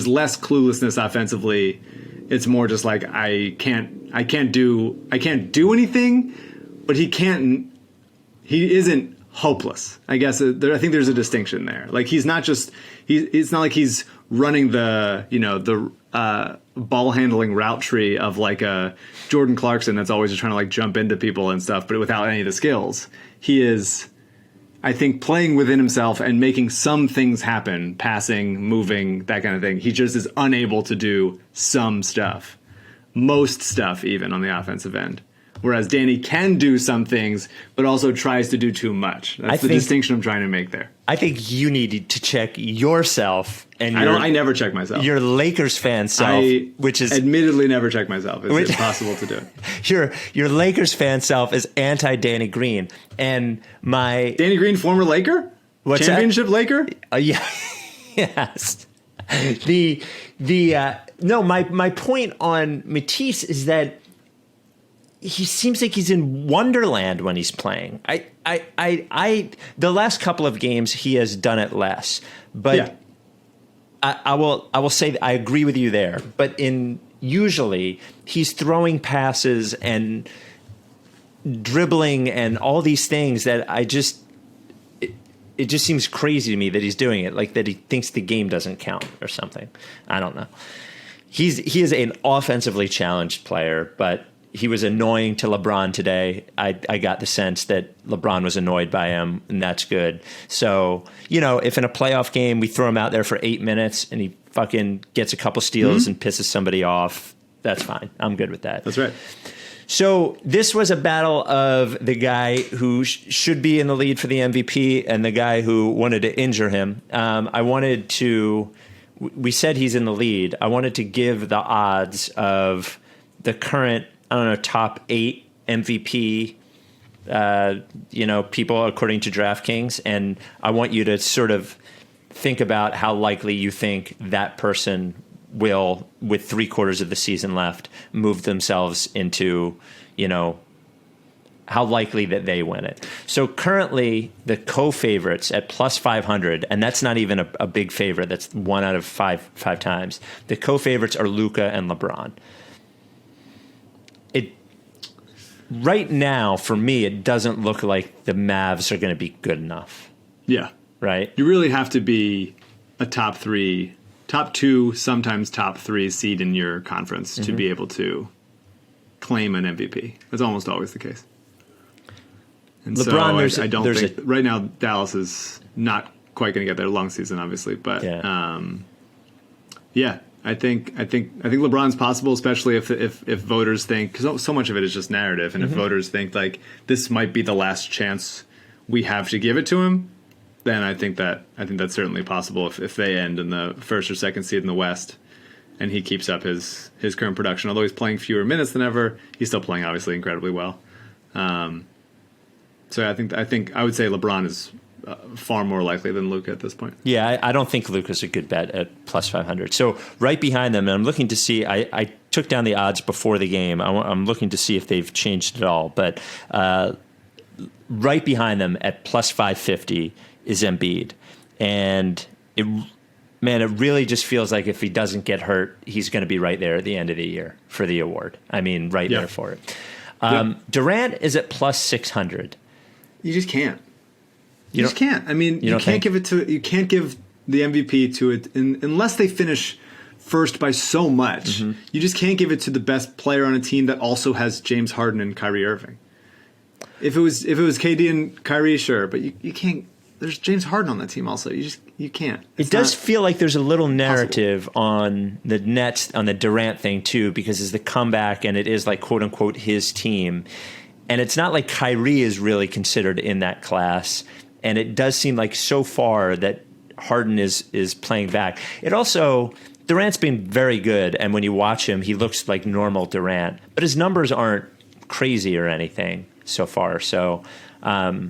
less cluelessness offensively. It's more just like I can't do anything. But he isn't hopeless. I guess I think there's a distinction there. Like he's not just it's not like he's running the ball handling route tree of like a Jordan Clarkson that's always just trying to like jump into people and stuff, but without any of the skills. He is, I think, playing within himself and making some things happen, passing, moving, that kind of thing. He just is unable to do some stuff, most stuff even on the offensive end. Whereas Danny can do some things, but also tries to do too much. That's the distinction I'm trying to make there. I think you need to check yourself and I never check myself. Your Lakers fan self, which is admittedly never check myself. It's impossible to do it. Your Lakers fan self is anti Danny Green, and my Danny Green, former Laker, what's championship that? Laker. Yeah, yes. My point on Matisse is that he seems like he's in Wonderland when he's playing. The last couple of games he has done it less, but yeah. I will say that I agree with you there. But usually he's throwing passes and dribbling and all these things that it just seems crazy to me that he's doing it, like that he thinks the game doesn't count or something. I don't know. He is an offensively challenged player, but he was annoying to LeBron today. I got the sense that LeBron was annoyed by him, and that's good. So, if in a playoff game we throw him out there for 8 minutes and he fucking gets a couple steals and pisses somebody off, that's fine. I'm good with that. That's right. So this was a battle of the guy who should be in the lead for the MVP and the guy who wanted to injure him. We said he's in the lead. I wanted to give the odds of the current top 8 MVP, people according to DraftKings. And I want you to sort of think about how likely you think that person will, with 3/4 of the season left, move themselves into, how likely that they win it. So currently the co-favorites at plus 500, and that's not even a big favorite. That's 1 out of 5 times. The co-favorites are Luka and LeBron. Right now, for me, it doesn't look like the Mavs are going to be good enough. Yeah. Right? You really have to be a top 3 top 2, sometimes top 3 seed in your conference to be able to claim an MVP. That's almost always the case. And LeBron, so I don't think right now Dallas is not quite going to get there. Long season, obviously, but I think LeBron's possible, especially if voters think, because so much of it is just narrative, and if voters think like this might be the last chance we have to give it to him, then I think that's certainly possible if they end in the first or second seed in the West, and he keeps up his current production. Although he's playing fewer minutes than ever, he's still playing obviously incredibly well. So I think I would say LeBron is far more likely than Luka at this point. Yeah, I don't think Luka's a good bet at plus 500. So right behind them, and I'm looking to see, I took down the odds before the game. I'm looking to see if they've changed at all. But right behind them at plus 550 is Embiid. And it really just feels like if he doesn't get hurt, he's going to be right there at the end of the year for the award. I mean, right there for it. Durant is at plus 600. You just can't. You just can't. I mean, you can't give the MVP to it unless they finish first by so much. You just can't give it to the best player on a team that also has James Harden and Kyrie Irving. If it was KD and Kyrie, sure, but you can't. There's James Harden on that team also. You can't. It does feel like there's a little narrative on the Nets on the Durant thing too, because it's the comeback and it is like quote unquote his team. And it's not like Kyrie is really considered in that class. And it does seem like so far that Harden is playing back. It also, Durant's been very good. And when you watch him, he looks like normal Durant. But his numbers aren't crazy or anything so far. So I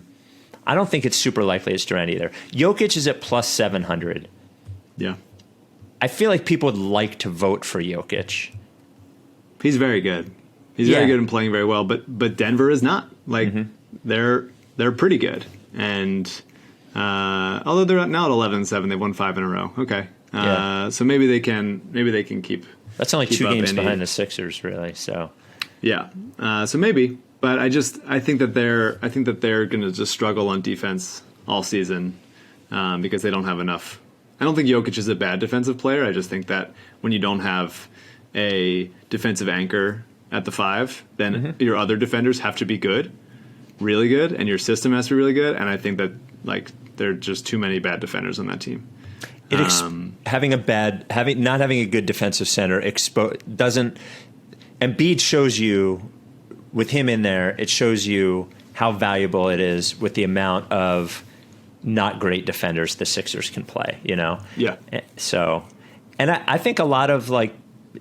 don't think it's super likely it's Durant either. Jokic is at plus 700. Yeah. I feel like people would like to vote for Jokic. He's very good. He's very good and playing very well, but Denver is not. Like they're pretty good, and although they're now at 11-7, they've won 5 in a row. Okay, so maybe they can keep. That's only 2 games behind the Sixers, really. So so maybe, but I think that they're going to just struggle on defense all season because they don't have enough. I don't think Jokic is a bad defensive player. I just think that when you don't have a defensive anchor at the 5, then your other defenders have to be good, really good, and your system has to be really good. And I think that like there are just too many bad defenders on that team. Not having a good defensive center doesn't. Embiid shows you with him in there. It shows you how valuable it is with the amount of not great defenders the Sixers can play. You know. Yeah. So, and I think a lot of like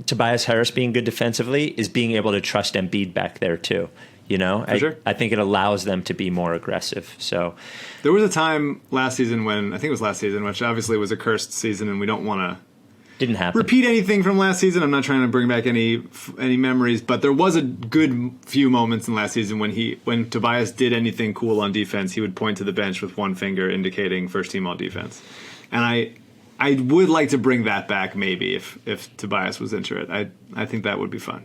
Tobias Harris being good defensively is being able to trust Embiid back there too. You know, I think it allows them to be more aggressive. So there was a time last season which obviously was a cursed season, and we don't want to repeat anything from last season. I'm not trying to bring back any memories, but there was a good few moments in last season when Tobias did anything cool on defense, he would point to the bench with one finger indicating first team all defense, and I would like to bring that back maybe if Tobias was into it. I think that would be fun.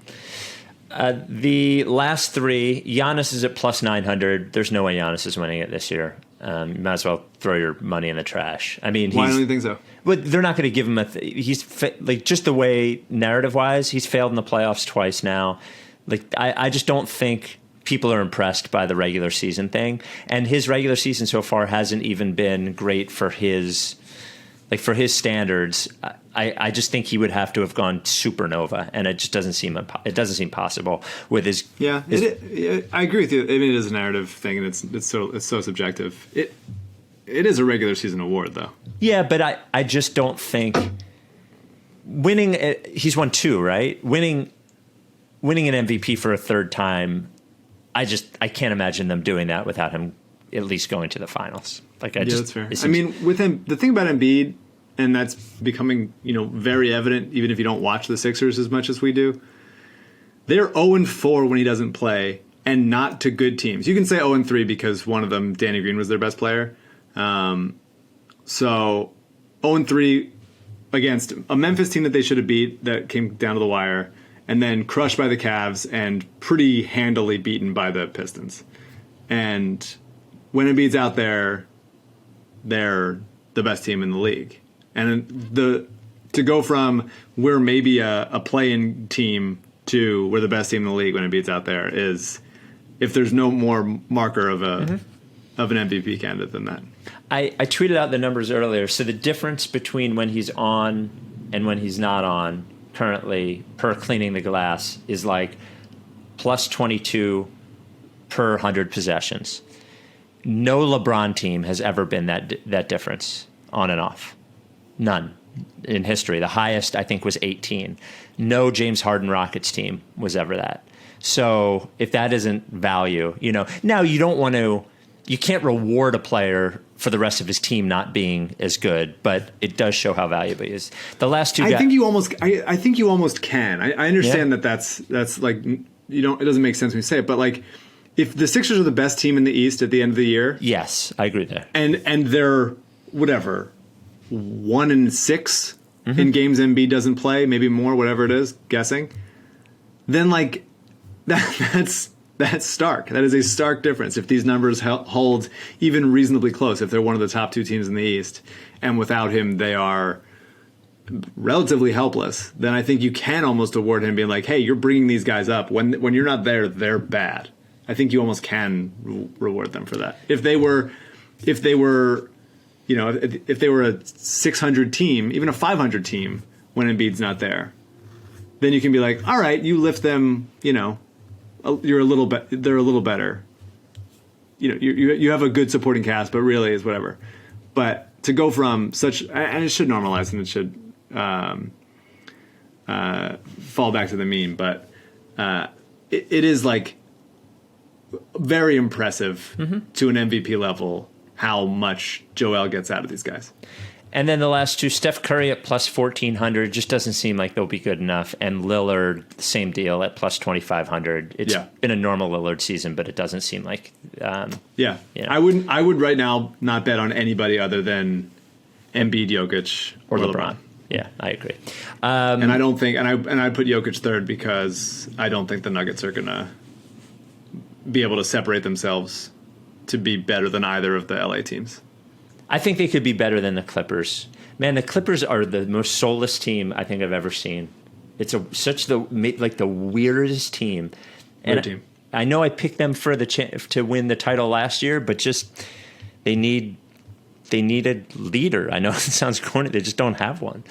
The last 3, Giannis is at plus 900. There's no way Giannis is winning it this year. You might as well throw your money in the trash. I mean, why don't you think so? But they're not going to give him like just the way narrative wise, he's failed in the playoffs twice now. Like I just don't think people are impressed by the regular season thing, and his regular season so far hasn't even been great for his. Like for his standards, I just think he would have to have gone supernova, and it just doesn't seem possible with his. Yeah, I agree with you. I mean, it is a narrative thing, and it's so subjective. It is a regular season award, though. Yeah, but I just don't think winning. He's won 2, right? Winning an MVP for a 3rd time. I can't imagine them doing that without him at least going to the finals. That's fair. I mean, with him, the thing about Embiid, and that's becoming very evident, even if you don't watch the Sixers as much as we do, they're 0-4 when he doesn't play, and not to good teams. You can say 0-3 because one of them, Danny Green, was their best player. So 0-3 against a Memphis team that they should have beat that came down to the wire, and then crushed by the Cavs and pretty handily beaten by the Pistons. And when Embiid's out there, they're the best team in the league. And the to go from we're maybe a play-in team to we're the best team in the league when Embiid's out there is if there's no more marker of an MVP candidate than that. I tweeted out the numbers earlier. So the difference between when he's on and when he's not on currently per cleaning the glass is like plus 22 per 100 possessions. No LeBron team has ever been that difference on and off. None in history. The highest, I think, was 18. No James Harden Rockets team was ever that. So if that isn't value, now you don't want to, you can't reward a player for the rest of his team not being as good, but it does show how valuable he is. The last two guys, I think you almost can. I understand that's like, it doesn't make sense when you say it, but like if the Sixers are the best team in the East at the end of the year. Yes, I agree there. And they're whatever, 1-6 in games Embiid doesn't play, maybe more, whatever it is, guessing. Then like that's stark. That is a stark difference. If these numbers hold even reasonably close, if they're one of the top two teams in the East, and without him they are relatively helpless, then I think you can almost award him being like, hey, you're bringing these guys up. When you're not there, they're bad. I think you almost can reward them for that. If they were, if they were a 600 team, even a 500 team, when Embiid's not there, then you can be like, all right, you lift them, you're a little bit, they're a little better. You have a good supporting cast, but really is whatever. But to go from such, and it should normalize and it should fall back to the mean, but it is like very impressive to an MVP level how much Joel gets out of these guys. And then the last two, Steph Curry at plus 1,400, just doesn't seem like they'll be good enough. And Lillard, same deal at plus 2,500. It's been a normal Lillard season, but it doesn't seem like. I would right now not bet on anybody other than Embiid, Jokic, or LeBron. Yeah, I agree. And I don't think, and I put Jokic third because I don't think the Nuggets are gonna be able to separate themselves to be better than either of the LA teams. I think they could be better than the Clippers. Man, the Clippers are the most soulless team I think I've ever seen. It's the weirdest team. Weird team. I know I picked them for to win the title last year, but just they need a leader. I know it sounds corny, they just don't have one.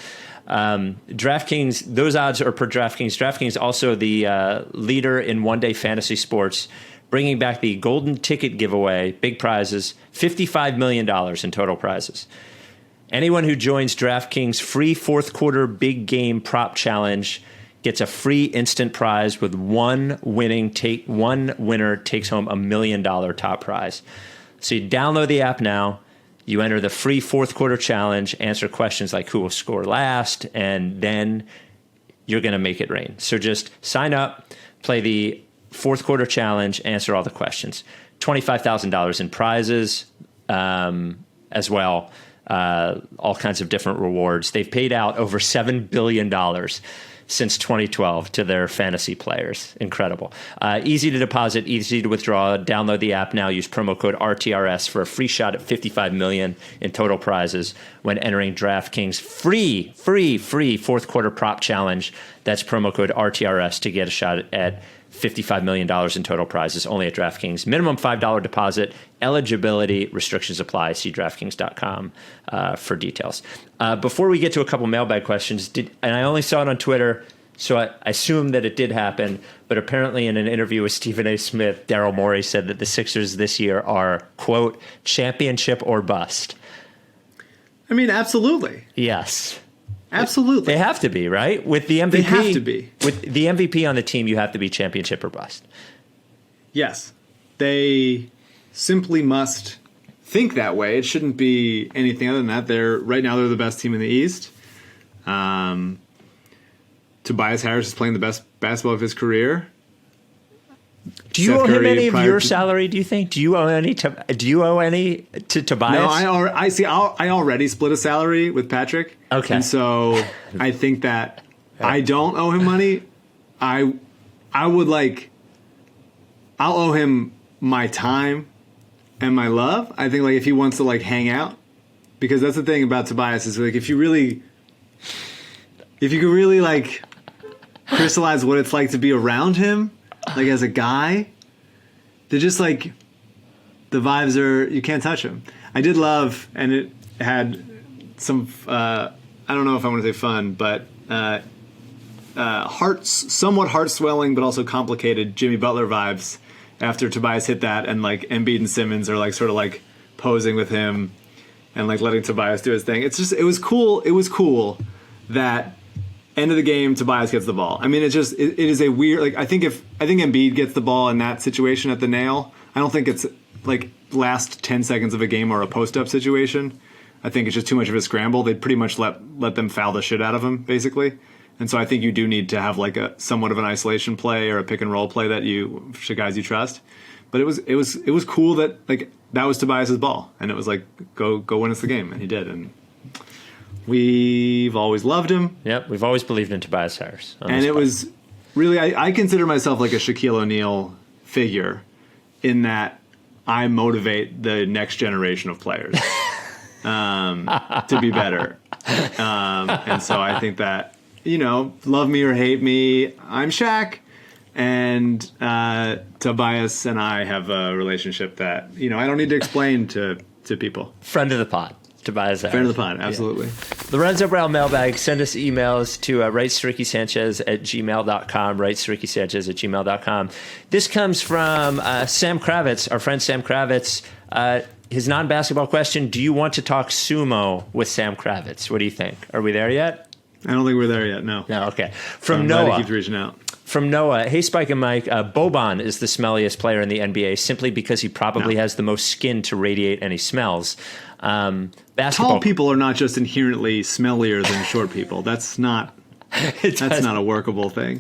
DraftKings, those odds are per DraftKings. DraftKings also the leader in one-day fantasy sports, bringing back the golden ticket giveaway, big prizes, $55 million in total prizes. Anyone who joins DraftKings' free fourth quarter big game prop challenge gets a free instant prize with one winner takes home $1 million top prize. So you download the app now, you enter the free fourth quarter challenge, answer questions like who will score last, and then you're going to make it rain. So just sign up, play the fourth quarter challenge, answer all the questions. $25,000 in prizes as well. All kinds of different rewards. They've paid out over $7 billion since 2012 to their fantasy players. Incredible. Easy to deposit, easy to withdraw. Download the app now. Use promo code RTRS for a free shot at $55 million in total prizes when entering DraftKings free fourth quarter prop challenge. That's promo code RTRS to get a shot at $55 million in total prizes, only at DraftKings. Minimum $5 deposit. Eligibility restrictions apply. See DraftKings.com for details. Before we get to a couple mailbag questions, and I only saw it on Twitter, so I assume that it did happen, but apparently in an interview with Stephen A. Smith, Daryl Morey said that the Sixers this year are, quote, championship or bust. I mean, absolutely. Yes. Absolutely. They have to be, right? With the MVP, they have to be. With the MVP on the team, you have to be championship or bust. Yes. They simply must think that way. It shouldn't be anything other than that. Right now they're the best team in the East. Tobias Harris is playing the best basketball of his career. Do you owe him any of your salary, do you think? Do you owe any to Tobias? No, I already split a salary with Patrick. Okay. And so I think that I don't owe him money. I would I'll owe him my time and my love. I think if he wants to hang out, because that's the thing about Tobias is if you really if you could really like crystallize what it's like to be around him, like as a guy, they're just like the vibes are, you can't touch him. I did love, and it had some I don't know if I want to say fun, but somewhat heart swelling but also complicated Jimmy Butler vibes after Tobias hit that, and like Embiid and Simmons are like sort of like posing with him and like letting Tobias do his thing. It's just, it was cool that end of the game Tobias gets the ball. I mean, it is a weird, like, I think Embiid gets the ball in that situation at the nail, I don't think it's like last 10 seconds of a game or a post-up situation. I think it's just too much of a scramble. They'd pretty much let them foul the shit out of him, basically. And so I think you do need to have like a somewhat of an isolation play or a pick and roll play that for guys you trust. But it was cool that like that was Tobias's ball, and it was like go win us the game, and he did. And we've always loved him. Yep, we've always believed in Tobias Harris. And it was really, I consider myself like a Shaquille O'Neal figure in that I motivate the next generation of players to be better. And so I think that, love me or hate me, I'm Shaq. And Tobias and I have a relationship that, I don't need to explain to people. Friend of the pod. Tobias Harris. Friend of the pod, absolutely. Yeah. Lorenzo Brown mailbag. Send us emails to writesrickysanchez@gmail.com, writesrickysanchez@gmail.com. This comes from Sam Kravitz, our friend Sam Kravitz. His non-basketball question, do you want to talk sumo with Sam Kravitz? What do you think? Are we there yet? I don't think we're there yet, no. No, okay. From Noah. Noah. He keeps reaching out. From Noah, hey Spike and Mike, Boban is the smelliest player in the NBA simply because he probably has the most skin to radiate any smells. Tall people are not just inherently smellier than short people. That's not a workable thing.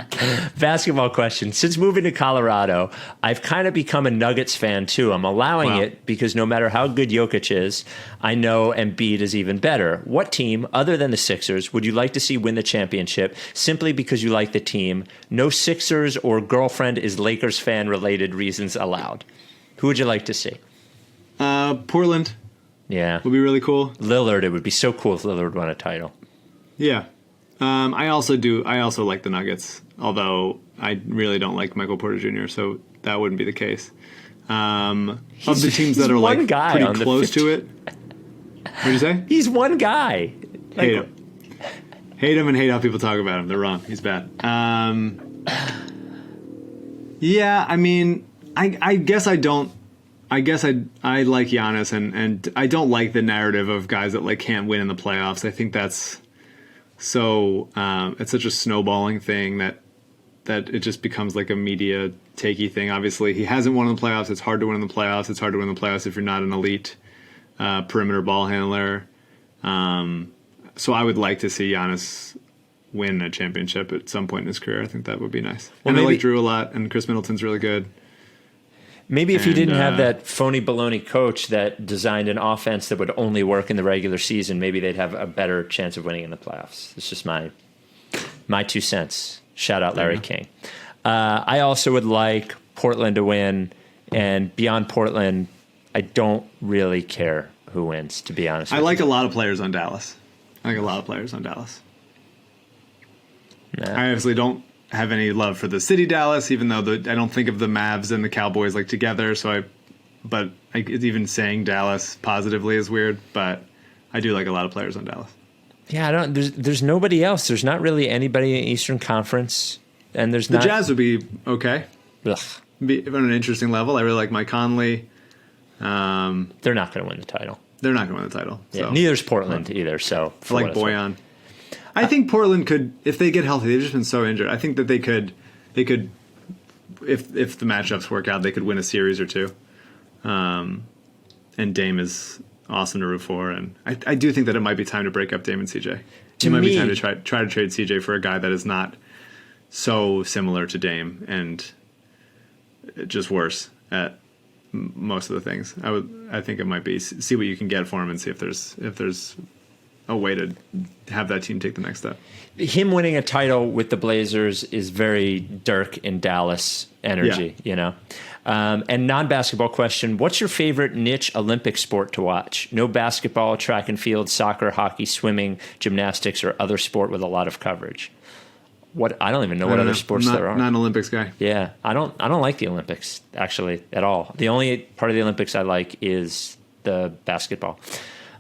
Basketball question. Since moving to Colorado, I've kind of become a Nuggets fan too. I'm allowing it because no matter how good Jokic is, I know Embiid is even better. What team, other than the Sixers, would you like to see win the championship simply because you like the team? No Sixers or girlfriend is Lakers fan related reasons allowed. Who would you like to see? Portland. Yeah. Would be really cool. Lillard. It would be so cool if Lillard won a title. Yeah. I also like the Nuggets, although I really don't like Michael Porter Jr., so that wouldn't be the case. Of the teams that are like pretty close to it. What'd you say? He's one guy. Hate him. Hate him and hate how people talk about him. They're wrong. He's bad. Yeah, I mean, I guess I don't. I like Giannis, and I don't like the narrative of guys that like can't win in the playoffs. I think that's so it's such a snowballing thing that it just becomes like a media takey thing. Obviously, he hasn't won in the playoffs. It's hard to win in the playoffs. It's hard to win in the playoffs if you're not an elite perimeter ball handler. So I would like to see Giannis win a championship at some point in his career. I think that would be nice. Well, and I like Drew a lot, and Chris Middleton's really good. Maybe if he didn't have that phony baloney coach that designed an offense that would only work in the regular season, maybe they'd have a better chance of winning in the playoffs. It's just my 2 cents. Shout out Larry King. I also would like Portland to win, and beyond Portland, I don't really care who wins, to be honest with you. I like a lot of players on Dallas. Nah. I obviously don't have any love for the city Dallas, even though I don't think of the Mavs and the Cowboys like together. But even saying Dallas positively is weird. But I do like a lot of players on Dallas. Yeah, there's nobody else. There's not really anybody in Eastern Conference, and there's the Jazz would be okay. Be on an interesting level. I really like Mike Conley. They're not going to win the title. They're not going to win the title. Yeah, so. Neither's Portland either. So I like Bojan. I think Portland could, if they get healthy, they've just been so injured. I think that they could, if the matchups work out, they could win a series or two. And Dame is awesome to root for, and I do think that it might be time to break up Dame and CJ. It might be time to try to trade CJ for a guy that is not so similar to Dame and just worse at most of the things. I think it might be see what you can get for him and see if there's a way to have that team take the next step. Him winning a title with the Blazers is very Dirk in Dallas energy, you know? And non-basketball question, what's your favorite niche Olympic sport to watch? No basketball, track and field, soccer, hockey, swimming, gymnastics, or other sport with a lot of coverage. I don't even know what other sports there are. Not an Olympics guy. Yeah, I don't like the Olympics actually at all. The only part of the Olympics I like is the basketball.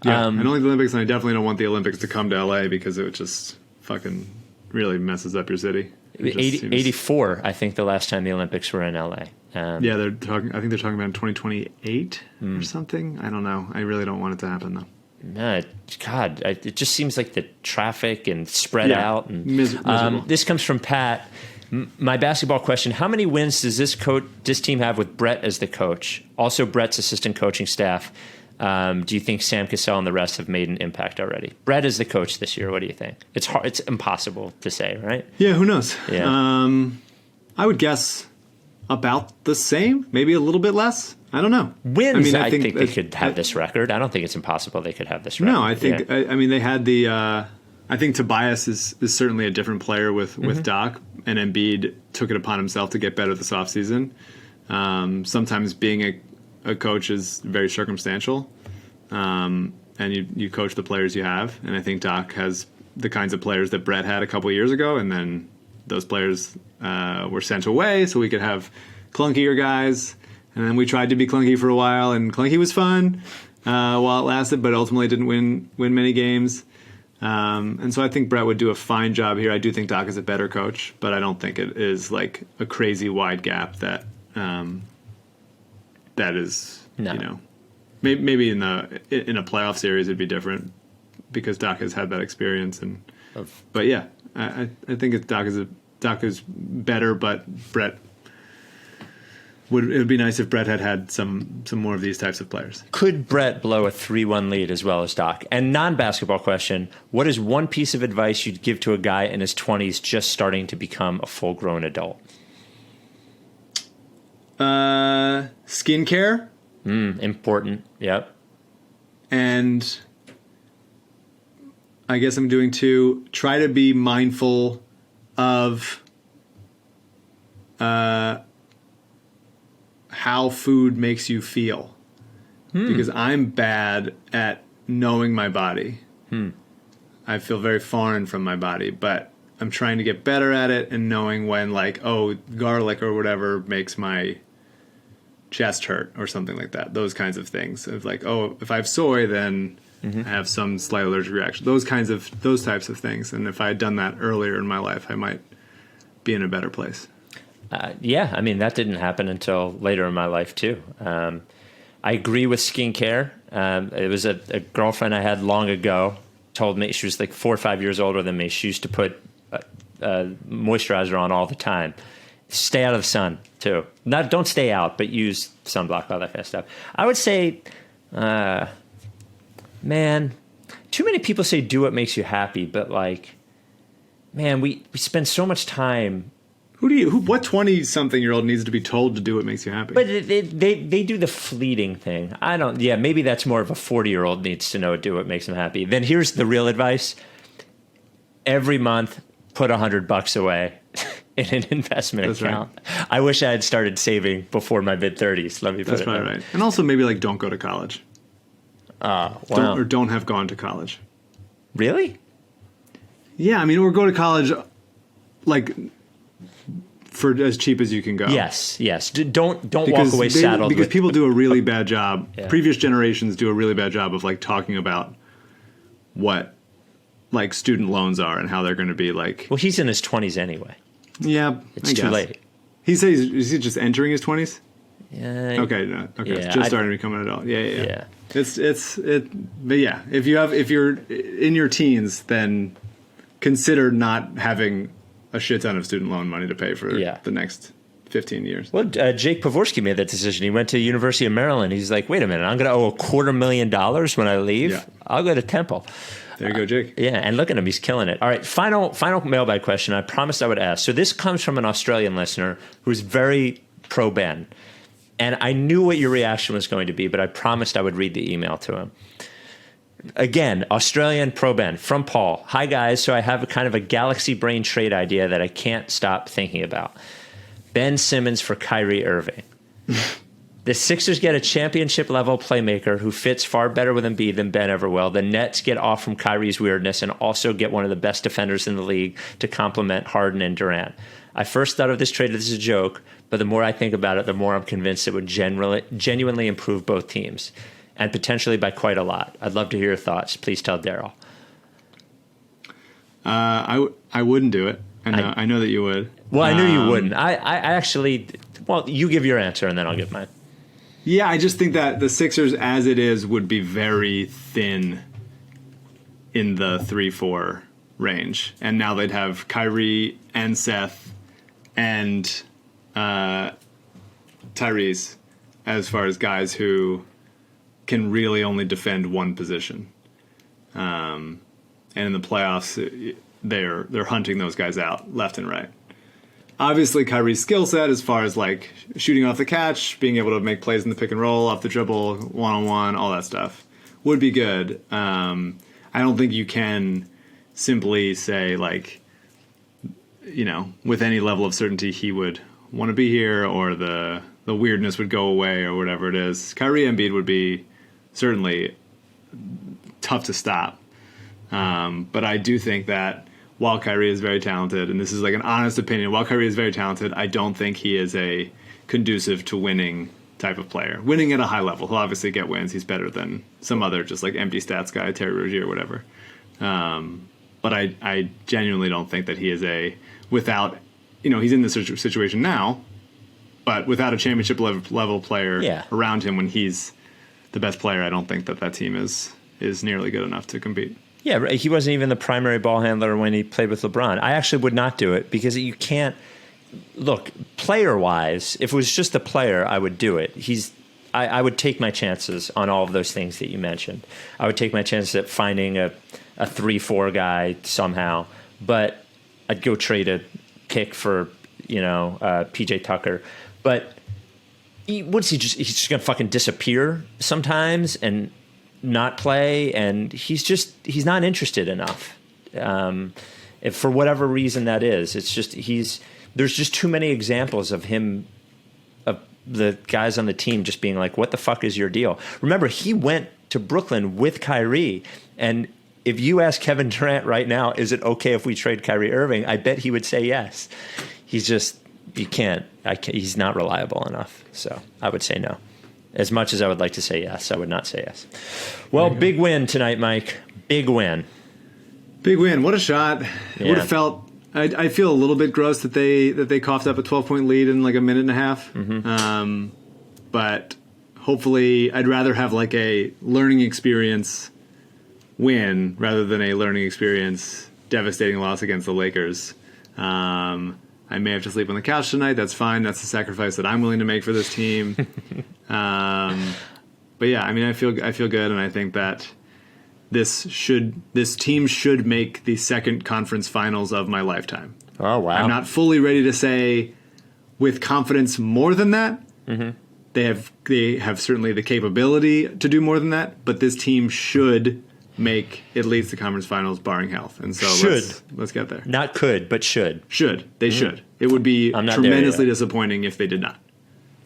Yeah, I don't like the Olympics, and I definitely don't want the Olympics to come to LA because it just fucking really messes up your city. 84, I think, the last time the Olympics were in LA. Yeah, they're talking. I think they're talking about in 2028 or something. I don't know. I really don't want it to happen though. No, God, it just seems like the traffic and spread out. And miserable. This comes from Pat. My basketball question: how many wins does this team have with Brett as the coach? Also, Brett's assistant coaching staff. Do you think Sam Cassell and the rest have made an impact already? Brett is the coach this year. What do you think? It's hard. It's impossible to say, right? Yeah, who knows? Yeah. I would guess about the same, maybe a little bit less. I don't know. Wins, I think they could have this record. I don't think it's impossible they could have this record. No, I think, I mean, they had the, I think Tobias is certainly a different player with Doc, and Embiid took it upon himself to get better this offseason. Sometimes being a coach is very circumstantial, and you coach the players you have. And I think Doc has the kinds of players that Brett had a couple of years ago, and then those players were sent away so we could have clunkier guys. And then we tried to be clunky for a while, and clunky was fun while it lasted, but ultimately didn't win many games. And so I think Brett would do a fine job here. I do think Doc is a better coach, but I don't think it is like a crazy wide gap that is, no. You know, maybe in a playoff series it'd be different because Doc has had that experience. But yeah, I think Doc is better, but Brett. It would be nice if Brett had some more of these types of players. Could Brett blow a 3-1 lead as well as Doc? And non-basketball question, what is one piece of advice you'd give to a guy in his 20s just starting to become a full-grown adult? Skincare. Important, yep. And I guess I'm doing too, try to be mindful of how food makes you feel, because I'm bad at knowing my body. I feel very foreign from my body, but I'm trying to get better at it and knowing when, like, oh, garlic or whatever makes my chest hurt or something like that. Those kinds of things of like, oh, if I have soy, then I have some slight allergic reaction. Those types of things. And if I had done that earlier in my life, I might be in a better place. Yeah, I mean, that didn't happen until later in my life, too. I agree with skincare. It was a girlfriend I had long ago told me, she was like 4 or 5 years older than me. She used to put moisturizer on all the time. Stay out of the sun, too. Don't stay out, but use sunblock, all that kind of stuff. I would say, man, too many people say do what makes you happy, but like, man, we spend so much time. What 20-something-year-old needs to be told to do what makes you happy? But they do the fleeting thing. Maybe that's more of a 40-year-old needs to know do what makes them happy. Then here's the real advice. Every month, put $100 away in an investment account. Right. I wish I had started saving before my mid-30s. Let me put it that way. That's probably right. And also maybe like don't go to college. Wow. Don't have gone to college. Really? Yeah, I mean, or go to college like for as cheap as you can go. Yes. Don't walk away saddled. Because people do a really bad job. Yeah. Previous generations do a really bad job of like talking about what like student loans are and how they're going to be like. Well, he's in his 20s anyway. Yeah, it's too late. Is he just entering his 20s? Yeah. Okay. Yeah, just starting to become an adult. Yeah. But yeah, if you're in your teens, then consider not having a shit ton of student loan money to pay for the next 15 years. Well, Jake Pavorsky made that decision. He went to the University of Maryland. He's like, wait a minute, I'm going to owe $250,000 when I leave. Yeah. I'll go to Temple. There you go, Jake. Yeah, and look at him. He's killing it. All right, final mailbag question I promised I would ask. So this comes from an Australian listener who's very pro-Ben. And I knew what your reaction was going to be, but I promised I would read the email to him. Again, Australian Pro Ben from Paul. Hi, guys. So I have a kind of a galaxy brain trade idea that I can't stop thinking about. Ben Simmons for Kyrie Irving. The Sixers get a championship-level playmaker who fits far better with Embiid than Ben ever will. The Nets get off from Kyrie's weirdness and also get one of the best defenders in the league to complement Harden and Durant. I first thought of this trade as a joke, but the more I think about it, the more I'm convinced it would genuinely improve both teams, and potentially by quite a lot. I'd love to hear your thoughts. Please tell Daryl. I wouldn't do it. I know that you would. Well, I knew you wouldn't. I actually... Well, you give your answer, and then I'll give mine. Yeah, I just think that the Sixers, as it is, would be very thin in the 3-4 range. And now they'd have Kyrie and Seth and Tyrese as far as guys who can really only defend one position. And in the playoffs, they're hunting those guys out left and right. Obviously, Kyrie's skill set as far as like shooting off the catch, being able to make plays in the pick and roll, off the dribble, one-on-one, all that stuff would be good. I don't think you can simply say like, with any level of certainty he would want to be here or the weirdness would go away or whatever it is. Kyrie and Embiid would be certainly tough to stop. But I do think that while Kyrie is very talented, and this is like an honest opinion, while Kyrie is very talented, I don't think he is a conducive to winning type of player. Winning at a high level. He'll obviously get wins. He's better than some other just like empty stats guy, Terry Rozier or whatever. But I genuinely don't think that he is without, he's in this situation now, but without a championship level player around him when he's the best player, I don't think that team is nearly good enough to compete. Yeah, he wasn't even the primary ball handler when he played with LeBron. I actually would not do it because you can't look player-wise. If it was just a player, I would do it. I would take my chances on all of those things that you mentioned. I would take my chances at finding a 3-4 guy somehow, but I'd go trade a pick for PJ Tucker. But he's just gonna fucking disappear sometimes and not play, and he's not interested enough. If for whatever reason that is, it's just there's just too many examples of him, of the guys on the team just being like, what the fuck is your deal? Remember, he went to Brooklyn with Kyrie, and if you ask Kevin Durant right now, is it okay if we trade Kyrie Irving? I bet he would say yes. He's not reliable enough. So I would say no. As much as I would like to say yes, I would not say yes. Well, big win tonight, Mike. Big win. Big win. What a shot. It would have felt... I feel a little bit gross that they coughed up a 12-point lead in like a minute and a half. Mm-hmm. But hopefully I'd rather have like a learning experience win rather than a learning experience devastating loss against the Lakers. I may have to sleep on the couch tonight. That's fine. That's the sacrifice that I'm willing to make for this team. But yeah, I mean, I feel good, and I think that this team should make the second conference finals of my lifetime. Oh wow! I'm not fully ready to say with confidence more than that. Mm-hmm. They have certainly the capability to do more than that, but this team should make at least the conference finals, barring health. And so let's get there. Not could, but should. Should. They should. It would be tremendously disappointing if they did not.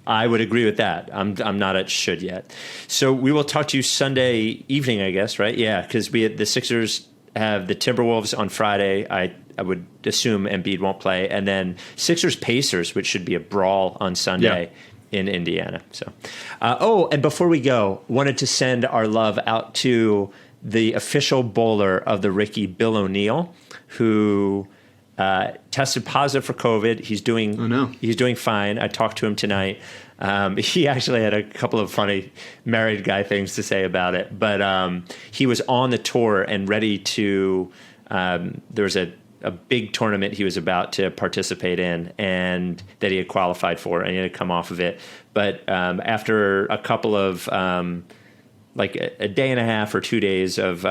I would agree with that. I'm not at should yet. So we will talk to you Sunday evening, I guess, right? Yeah, because the Sixers have the Timberwolves on Friday. I would assume Embiid won't play. And then Sixers-Pacers, which should be a brawl on Sunday in Indiana. So, and before we go, wanted to send our love out to the official bowler of the Ricky, Bill O'Neill, who tested positive for COVID. He's doing fine. I talked to him tonight. He actually had a couple of funny married guy things to say about it, but he was on the tour and ready to. There was a big tournament he was about to participate in, and that he had qualified for, and he had to come off of it. But after a couple of like a day and a half or 2 days of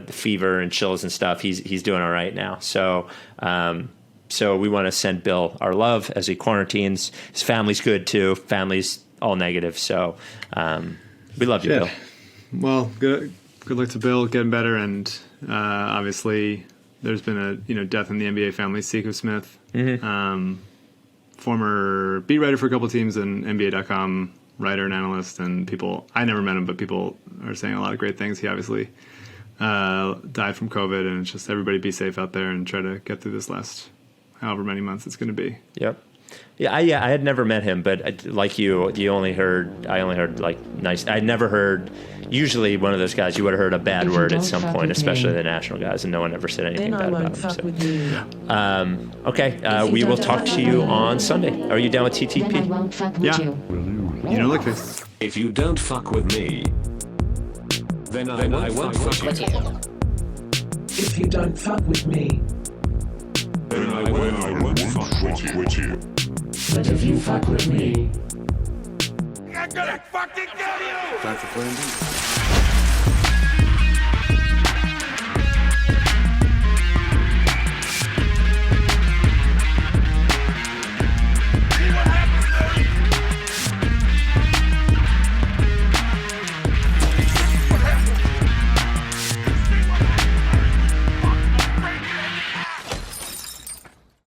fever and chills and stuff, he's doing all right now. So we want to send Bill our love as he quarantines. His family's good too. Family's all negative. So we love you, Bill. Well, good luck to Bill getting better, and obviously there's been a death in the NBA family. Sekou Smith, former beat writer for a couple teams and NBA.com writer and analyst, and people, I never met him, but people are saying a lot of great things. He obviously died from COVID, and it's just everybody be safe out there and try to get through this last however many months it's going to be. Yep. Yeah, I had never met him, but like I only heard like nice. I never heard. Usually, one of those guys, you would have heard a bad word at some point, especially the national guys, and no one ever said anything bad about him. So, okay, we will talk to you on Sunday. Are you down with TTP? Yeah. You know, like this. If you don't fuck with me, then I won't fuck with you. If you don't fuck with me, Then I won't fuck with you. but if you fuck with me, I'm gonna fucking kill you! Time for plan B.